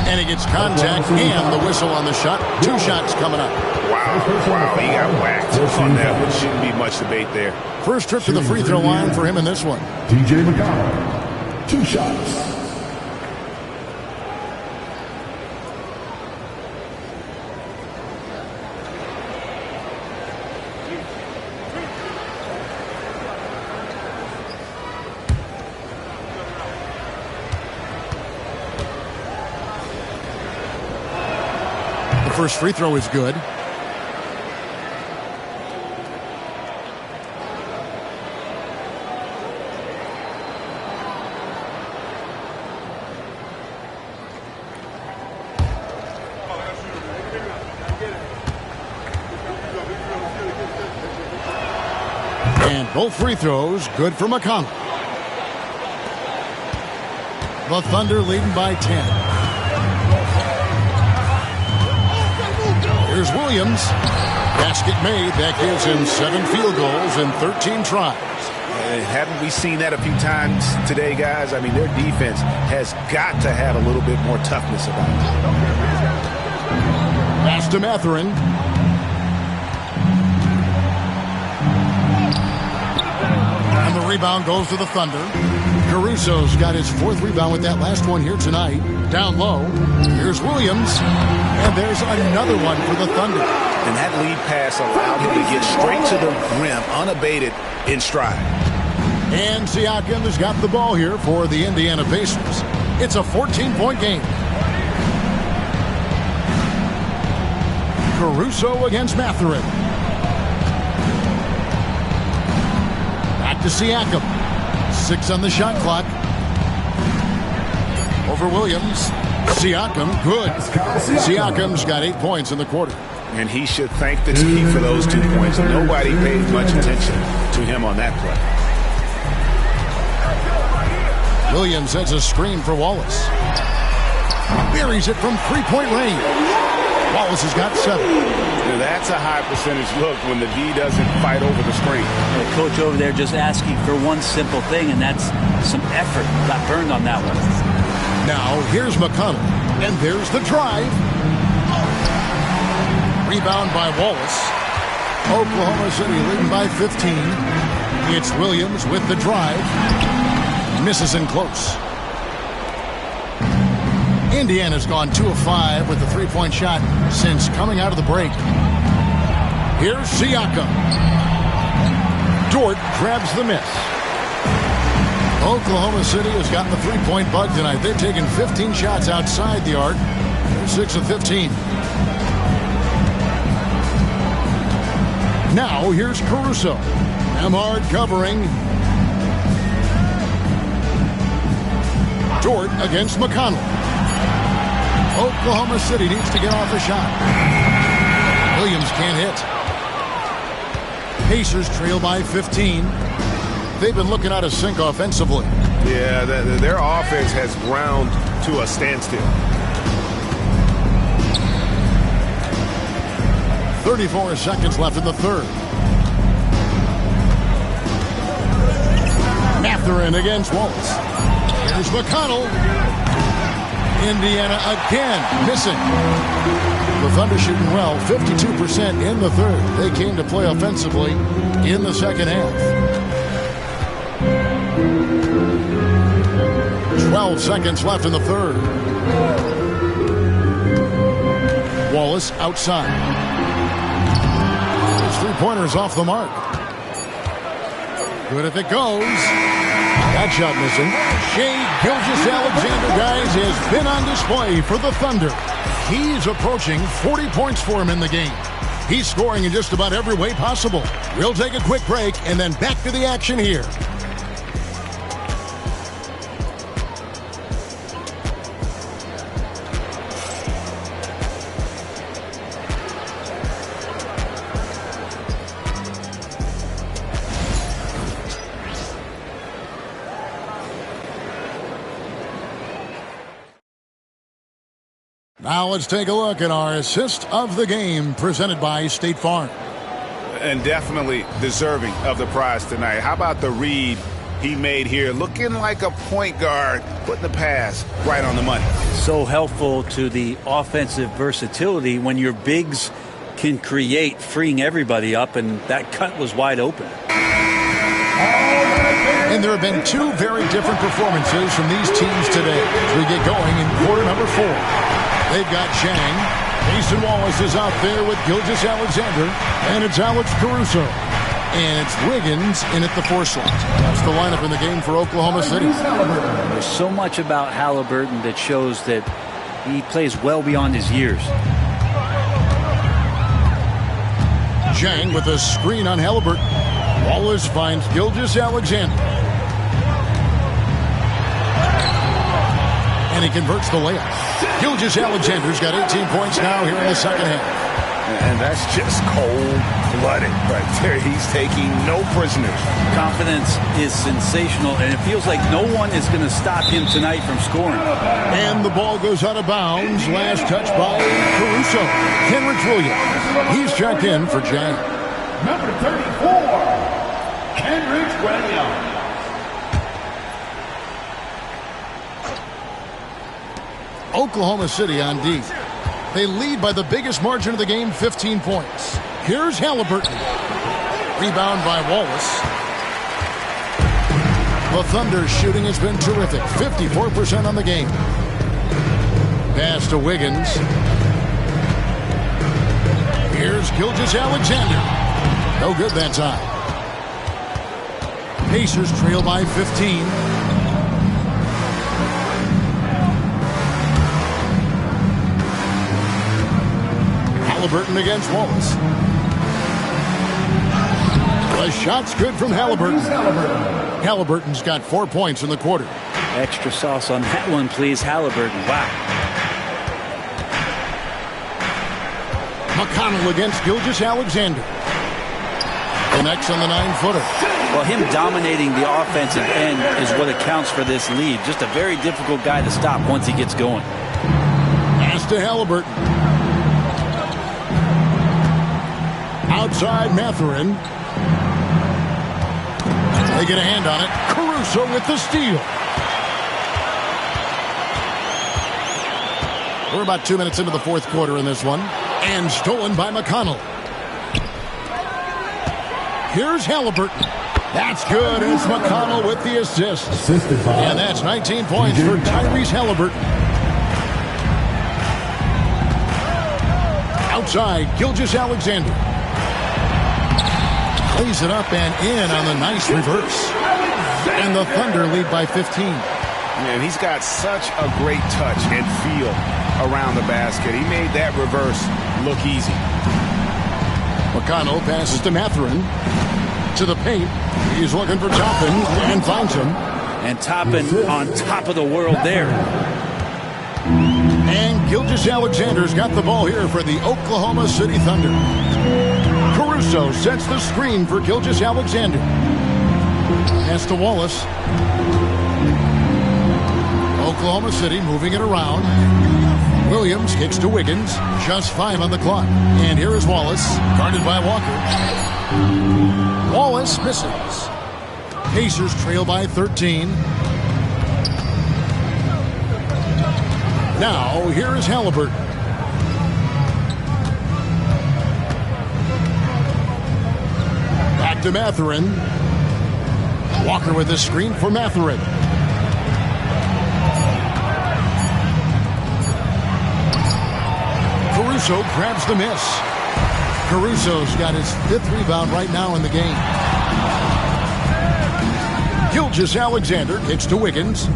And he gets contact and the whistle on the shot. 2 shots coming up. Wow, he got whacked on that, which shouldn't be much debate there. First trip to the free throw line for him in this one. DJ McConnell, 2 shots. The first free throw is good. And both free throws good for McConnell. The Thunder leading by 10. Here's Williams. Basket made. That gives him 7 field goals in 13 tries. Haven't we seen that a few times today, guys? I mean, their defense has got to have a little bit more toughness about it. Pass to Mathurin. And the rebound goes to the Thunder. Caruso's got his 4th rebound with that last one here tonight. Down low. Here's Williams. And there's another one for the Thunder. And that lead pass allowed him to get straight to the rim, unabated, in stride. And Siakam has got the ball here for the Indiana Pacers. It's a 14-point game. Caruso against Mathurin. Back to Siakam. 6 on the shot clock. Over Williams. Siakam, good. Siakam's got 8 points in the quarter. And he should thank the team for those 2 points. Nobody paid much attention to him on that play. Williams sets a screen for Wallace. Buries it from 3-point range. Wallace has got 7. That's a high percentage look when the D doesn't fight over the screen. The coach over there just asking for one simple thing, and that's some effort. Got burned on that one. Now here's McConnell, and there's the drive. Rebound by Wallace. Oklahoma City leading by 15. It's Williams with the drive. Misses in close. Indiana's gone 2 of 5 with the 3-point shot since coming out of the break. Here's Siakam. Dort grabs the miss. Oklahoma City has gotten the 3-point bug tonight. They've taken 15 shots outside the arc. They're 6 of 15. Now here's Caruso. Amard covering. Dort against McConnell. Oklahoma City needs to get off a shot. Williams can't hit. Pacers trail by 15. They've been looking out of sync offensively. Yeah, their offense has ground to a standstill. 34 seconds left in the third. Mathurin against Wallace. Here's McConnell. Indiana again missing. The Thunder shooting well, 52% in the third. They came to play offensively in the second half. 12 seconds left in the third. Wallace outside. His 3-pointer is off the mark. Good if it goes. That shot missing. Shai Gilgeous-Alexander, guys, has been on display for the Thunder. He's approaching 40 points for him in the game. He's scoring in just about every way possible. We'll take a quick break and then back to the action here. Now let's take a look at our assist of the game presented by State Farm. And definitely deserving of the prize tonight. How about the read he made here? Looking like a point guard, putting the pass right on the money. So helpful to the offensive versatility when your bigs can create, freeing everybody up, and that cut was wide open. And there have been two very different performances from these teams today as we get going in quarter number 4. They've got Chang. Mason Wallace is out there with Gilgeous Alexander, and it's Alex Caruso. And it's Wiggins in at the 4 slot. That's the lineup in the game for Oklahoma City. There's so much about Halliburton that shows that he plays well beyond his years. Chang with a screen on Halliburton. Wallace finds Gilgeous Alexander. And he converts the layup. Gilgeous Alexander's got 18 points now here in the second half. And that's just cold-blooded right there. He's taking no prisoners. Confidence is sensational, and it feels like no one is going to stop him tonight from scoring. And the ball goes out of bounds. Last touch by Caruso. Kenrich Williams. He's checked in for Chang. Number 34, Kenrich Williams. Oklahoma City on D. They lead by the biggest margin of the game, 15 points. Here's Halliburton. Rebound by Wallace. The Thunder's shooting has been terrific, 54% on the game. Pass to Wiggins. Here's Gilgeous Alexander. No good that time. Pacers trail by 15. Halliburton against Wallace. The shot's good from Halliburton. Halliburton's got 4 points in the quarter. Extra sauce on that one, please, Halliburton. Wow. McConnell against Gilgeous Alexander. Connects on the 9-footer. Well, him dominating the offensive end is what accounts for this lead. Just a very difficult guy to stop once he gets going. Pass to Halliburton. Outside Mathurin. They get a hand on it. Caruso with the steal. We're about 2 minutes into the fourth quarter in this one. And stolen by McConnell. Here's Halliburton. That's good. It's McConnell with the assist. And that's 19 points for Tyrese Halliburton. Outside, Gilgeous Alexander. Plays it up and in on the nice reverse. And the Thunder lead by 15. Man, he's got such a great touch and feel around the basket. He made that reverse look easy. McConnell passes to Mathurin. To the paint. He's looking for Toppin and finds him. And Toppin on top of the world there. And Gilgeous Alexander's got the ball here for the Oklahoma City Thunder. Caruso sets the screen for Gilgeous Alexander. Pass to Wallace. Oklahoma City moving it around. Williams kicks to Wiggins. Just 5 on the clock. And here is Wallace, guarded by Walker. Wallace misses. Pacers trail by 13. Now, here is Halliburton. Back to Mathurin. Walker with the screen for Mathurin. Caruso grabs the miss. Caruso's got his 5th rebound right now in the game. Gilgeous Alexander kicks to Wiggins.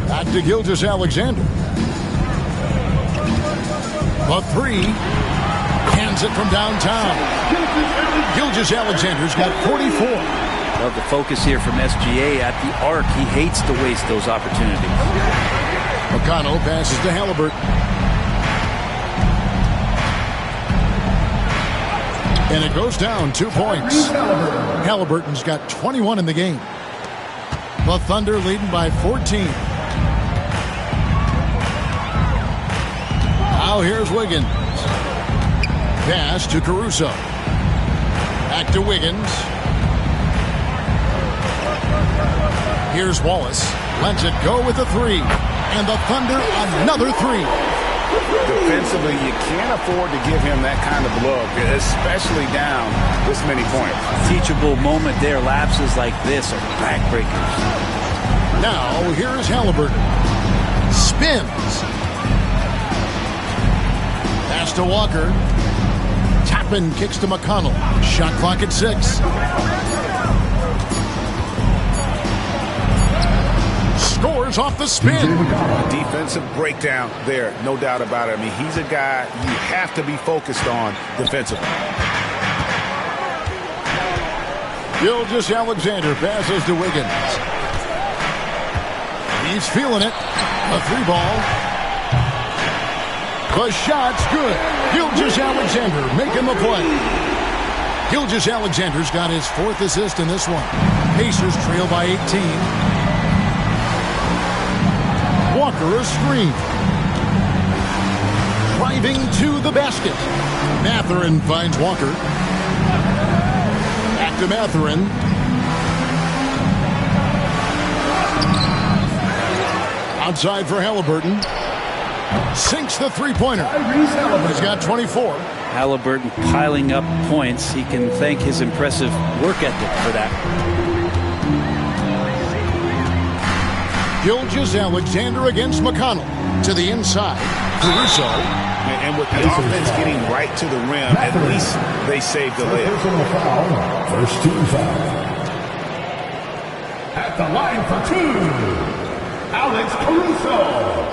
Back to Gilgeous Alexander. The 3. Hands it from downtown. Gilgeous Alexander's got 44. Love the focus here from SGA at the arc. He hates to waste those opportunities. McConnell passes to Halliburton. And it goes down 2 points. Halliburton's got 21 in the game. The Thunder leading by 14. Now here's Wiggins. Pass to Caruso. Back to Wiggins. Here's Wallace. Lets it go with a three. And the Thunder another three. Defensively, you can't afford to give him that kind of look, especially down this many points. Teachable moment there. Lapses like this are backbreakers. Now, here's Halliburton. Spins. Pass to Walker. Toppin kicks to McConnell. Shot clock at 6. Scores off the spin. Defensive breakdown there, no doubt about it. I mean, he's a guy you have to be focused on defensively. Gilgeous-Alexander passes to Wiggins. He's feeling it. A 3-ball. The shot's good. Gilgeous-Alexander making the play. Gilgeous-Alexander's got his 4th assist in this one. Pacers trail by 18. Walker a screen. Driving to the basket. Mathurin finds Walker. Back to Mathurin. Outside for Halliburton. Sinks the three-pointer. He's got 24. Halliburton piling up points. He can thank his impressive work ethic for that. Gilgeous-Alexander against McConnell. To the inside. Caruso. And with the offense getting right to the rim, at least they saved the layup. Personal foul. First team foul. At the line for 2, Alex Caruso.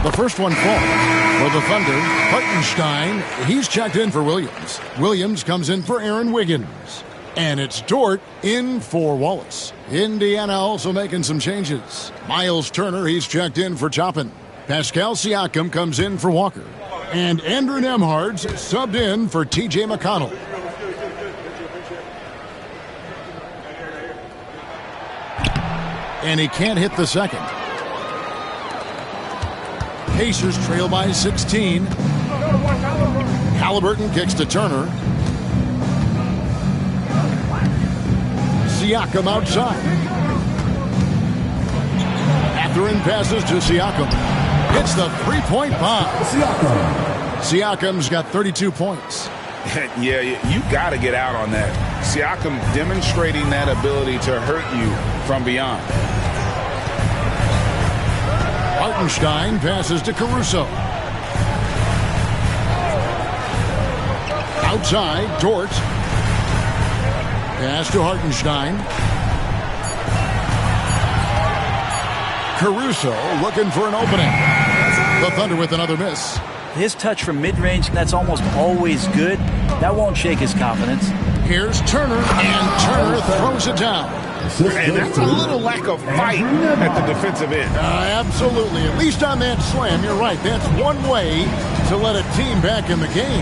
The first one falls for the Thunder. Hartenstein, he's checked in for Williams. Williams comes in for Aaron Wiggins. And it's Dort in for Wallace. Indiana also making some changes. Miles Turner, he's checked in for Toppin. Pascal Siakam comes in for Walker. And Andrew Nembhard's subbed in for T.J. McConnell. And he can't hit the second. Pacers trail by 16. Halliburton kicks to Turner. Siakam outside. Mathurin passes to Siakam. Hits the three-point bomb. Siakam's got 32 points. Yeah, you got to get out on that. Siakam demonstrating that ability to hurt you from beyond. Hartenstein passes to Caruso. Outside, Dort. Pass to Hartenstein. Caruso looking for an opening. The Thunder with another miss. His touch from mid-range, that's almost always good. That won't shake his confidence. Here's Turner, and Turner throws it down. And that's a little lack of fight at the defensive end. Absolutely. At least on that slam, you're right. That's one way to let a team back in the game.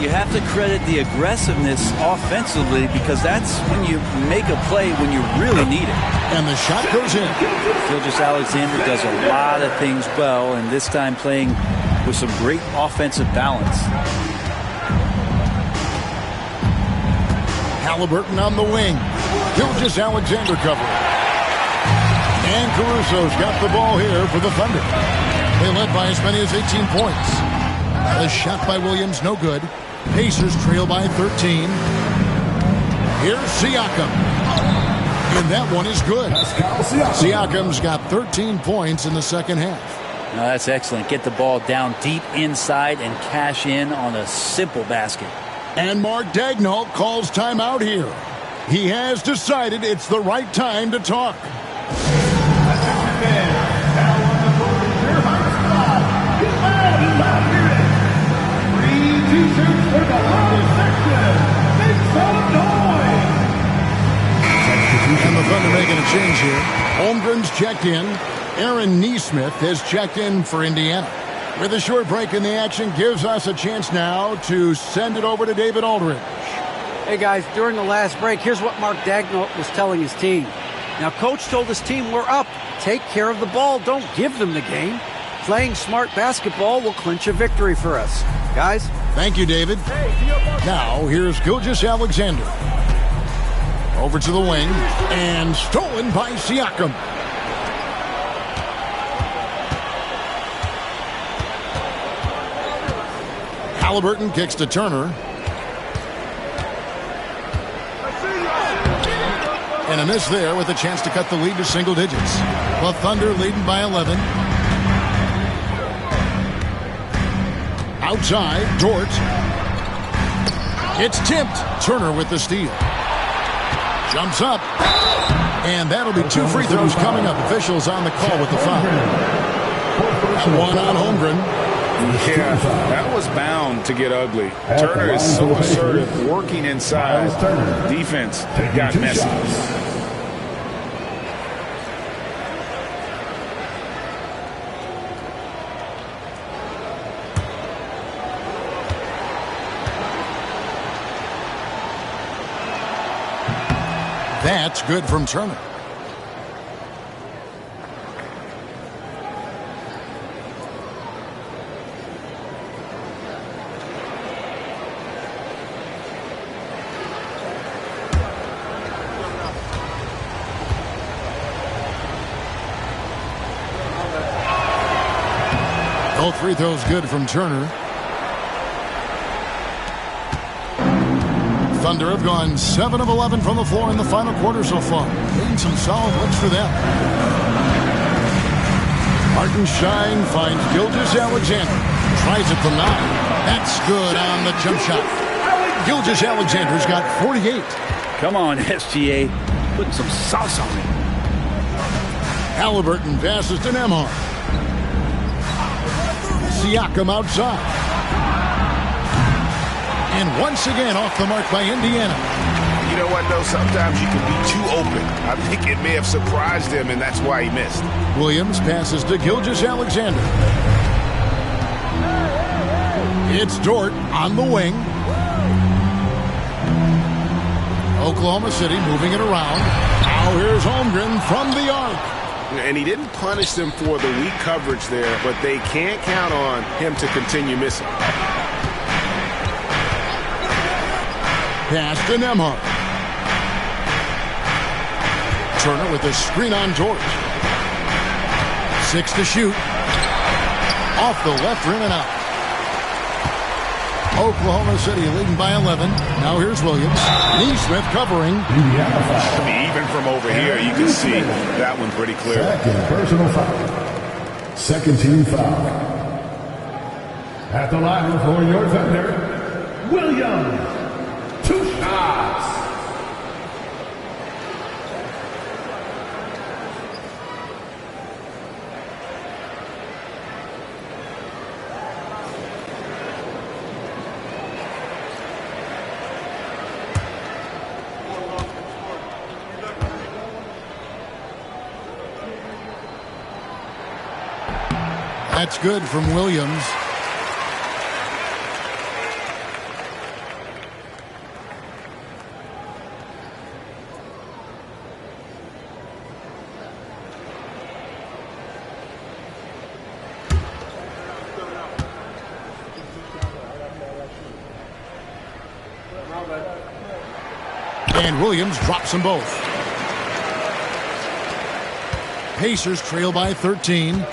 You have to credit the aggressiveness offensively because that's when you make a play when you really need it. And the shot goes in. Gilgeous-Alexander does a lot of things well, and this time playing with some great offensive balance. Halliburton on the wing. Gilgeous-Alexander covering. And Caruso's got the ball here for the Thunder. They led by as many as 18 points. The shot by Williams, no good. Pacers trail by 13. Here's Siakam. And that one is good. Siakam's got 13 points in the second half. Now that's excellent. Get the ball down deep inside and cash in on a simple basket. And Mark Daigneault calls timeout here. He has decided it's the right time to talk. And the Thunder making a change here. Holmgren's checked in. Aaron Nesmith has checked in for Indiana. With a short break in the action, gives us a chance now to send it over to David Aldridge. Hey, guys, during the last break, here's what Mark Daigneault was telling his team. Now, Coach told his team, we're up. Take care of the ball. Don't give them the game. Playing smart basketball will clinch a victory for us. Guys? Thank you, David. Now, here's Gilgeous-Alexander. Over to the wing, and stolen by Siakam. Halliburton kicks to Turner. And a miss there with a chance to cut the lead to single digits. The Thunder leading by 11. Outside, Dort. It's tipped. Turner with the steal. Jumps up. And that'll be 2 free throws coming up. Officials on the call with the foul. One on Holmgren. Yeah, that was bound to get ugly. Turner is so assertive, working inside. Defense got messy. That's good from Turner. Both free throws good from Turner. Thunder have gone 7 of 11 from the floor in the final quarter so far. Getting some solid looks for them. Hartenstein finds Gilgeous-Alexander. Tries it from 9. That's good on the jump shot. Gilgeous-Alexander's got 48. Come on, SGA. Putting some sauce on it. Halliburton passes to Nembhard. Siakam outside. And once again off the mark by Indiana. You know what, though? Sometimes you can be too open. I think it may have surprised him, and that's why he missed. Williams passes to Gilgeous-Alexander. It's Dort on the wing. Oklahoma City moving it around. Now here's Holmgren from the arc. And he didn't punish them for the weak coverage there, but they can't count on him to continue missing. Pass to Nembhard. Turner with a screen on George. 6 to shoot. Off the left rim and out. Oklahoma City leading by 11. Now here's Williams. Nesmith covering. Even from over here, you can see that one pretty clear. Second personal foul. Second team foul. At the line for your Thunder, Williams. 2 shots. That's good from Williams. And Williams drops them both. Pacers trail by 13.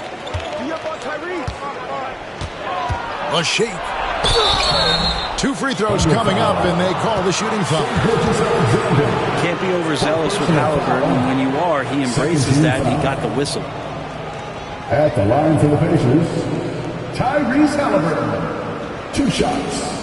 A shake. 2 free throws coming up, and they call the shooting foul. Can't be overzealous with Halliburton. When you are, he embraces that. He got the whistle. At the line for the Pacers, Tyrese Halliburton. 2 shots.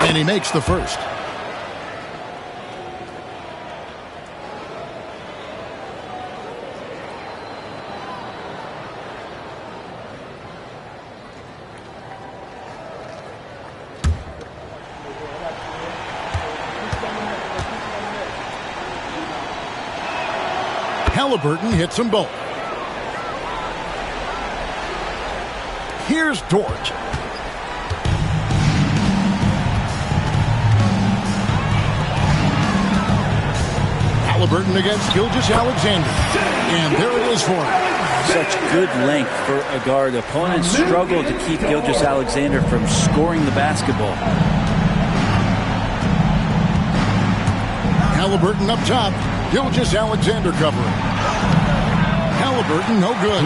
And he makes the first. Halliburton hits them both. Here's Dort. Halliburton against Gilgeous-Alexander. And there it is for him. Such good length for a guard. Opponents struggle to keep Gilgeous-Alexander from scoring the basketball. Halliburton up top. Gilgeous-Alexander covering. Halliburton no good.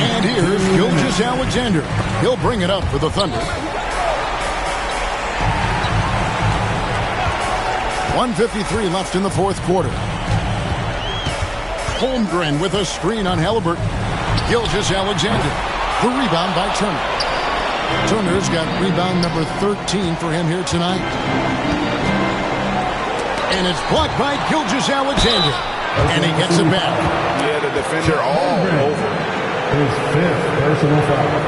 And here's Gilgeous-Alexander. He'll bring it up for the Thunder. 1:53 left in the fourth quarter. Holmgren with a screen on Halliburton. Gilgeous-Alexander. The rebound by Turner. Turner's got rebound number 13 for him here tonight. And it's blocked by Gilgeous-Alexander. And he gets it back. Yeah, the defender all over. His fifth personal foul.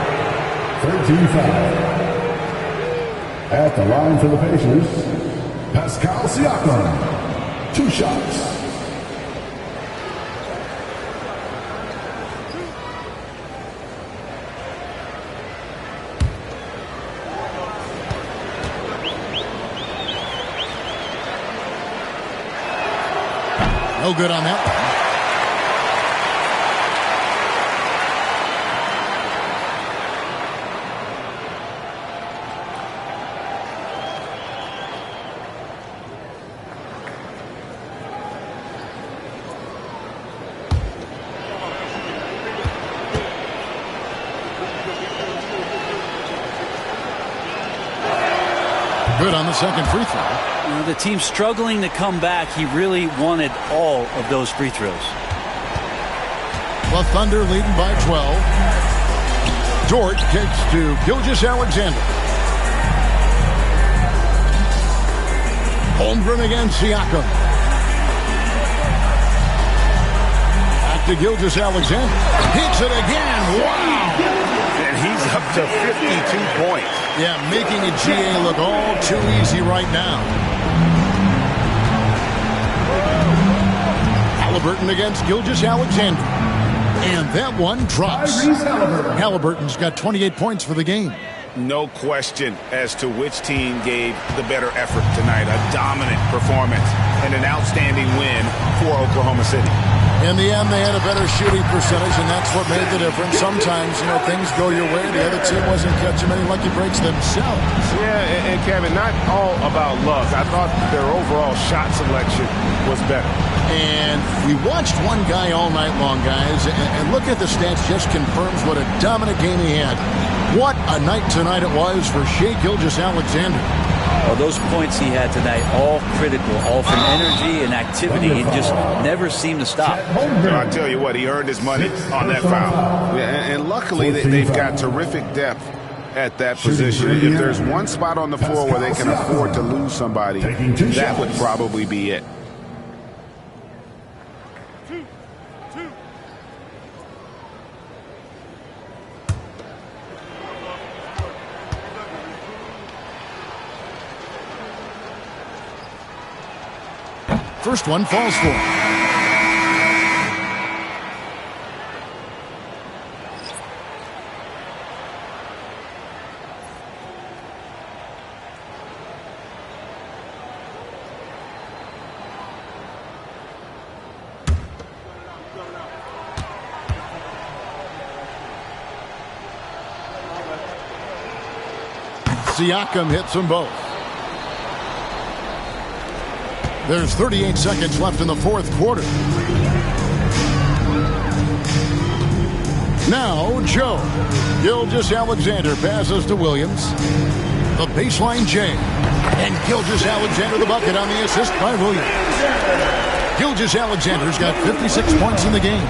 13 foul. At the line for the Pacers, Pascal Siakam. 2 shots. No good on that one. Good on the second free throw. The team's struggling to come back. He really wanted all of those free throws. The Thunder leading by 12. Dort kicks to Gilgeous-Alexander. Holmgren against Siakam. Back to Gilgeous-Alexander. Hits it again. Wow. And he's up to 52 points. Yeah, making a GA look all too easy right now. Halliburton against Gilgeous-Alexander. And that one drops. Halliburton's got 28 points for the game. No question as to which team gave the better effort tonight. A dominant performance and an outstanding win for Oklahoma City. In the end, they had a better shooting percentage, and that's what made the difference. Sometimes, things go your way. The other team wasn't catching many lucky breaks themselves. Yeah, and Kevin, not all about luck. I thought their overall shot selection was better. And we watched one guy all night long, guys, and look at the stats, just confirms what a dominant game he had. What a night tonight it was for Shai Gilgeous-Alexander. Well, those points he had tonight, all critical, all from energy and activity. He just never seemed to stop. Well, I tell you what, he earned his money on that foul. Yeah, and luckily they've got terrific depth at that position. If there's one spot on the floor where they can afford to lose somebody, that would probably be it. First one falls for him. Siakam hits them both. There's 38 seconds left in the fourth quarter. Now, Joe. Gilgeous-Alexander passes to Williams. The baseline J. And Gilgeous-Alexander the bucket on the assist by Williams. Gilgeous-Alexander's got 56 points in the game.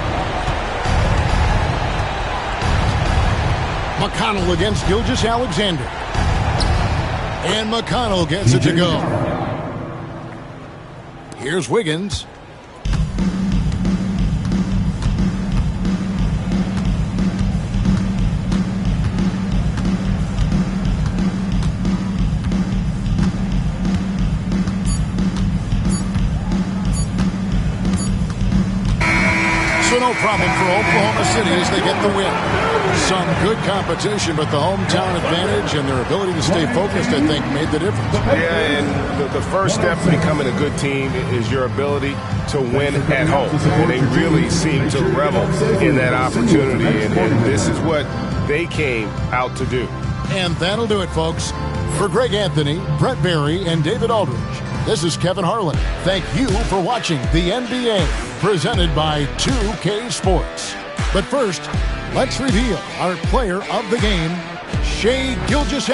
McConnell against Gilgeous-Alexander. And McConnell gets it to go. Here's Wiggins. no problem for Oklahoma City as they get the win. Some good competition, but the hometown advantage and their ability to stay focused, I think, made the difference. Yeah, and the first step to becoming a good team is your ability to win at home. And they really seem to revel in that opportunity, and this is what they came out to do. And that'll do it, folks. For Greg Anthony, Brett Barry, and David Aldridge, this is Kevin Harlan. Thank you for watching the NBA, presented by 2K Sports. But first, let's reveal our player of the game, Shai Gilgeous.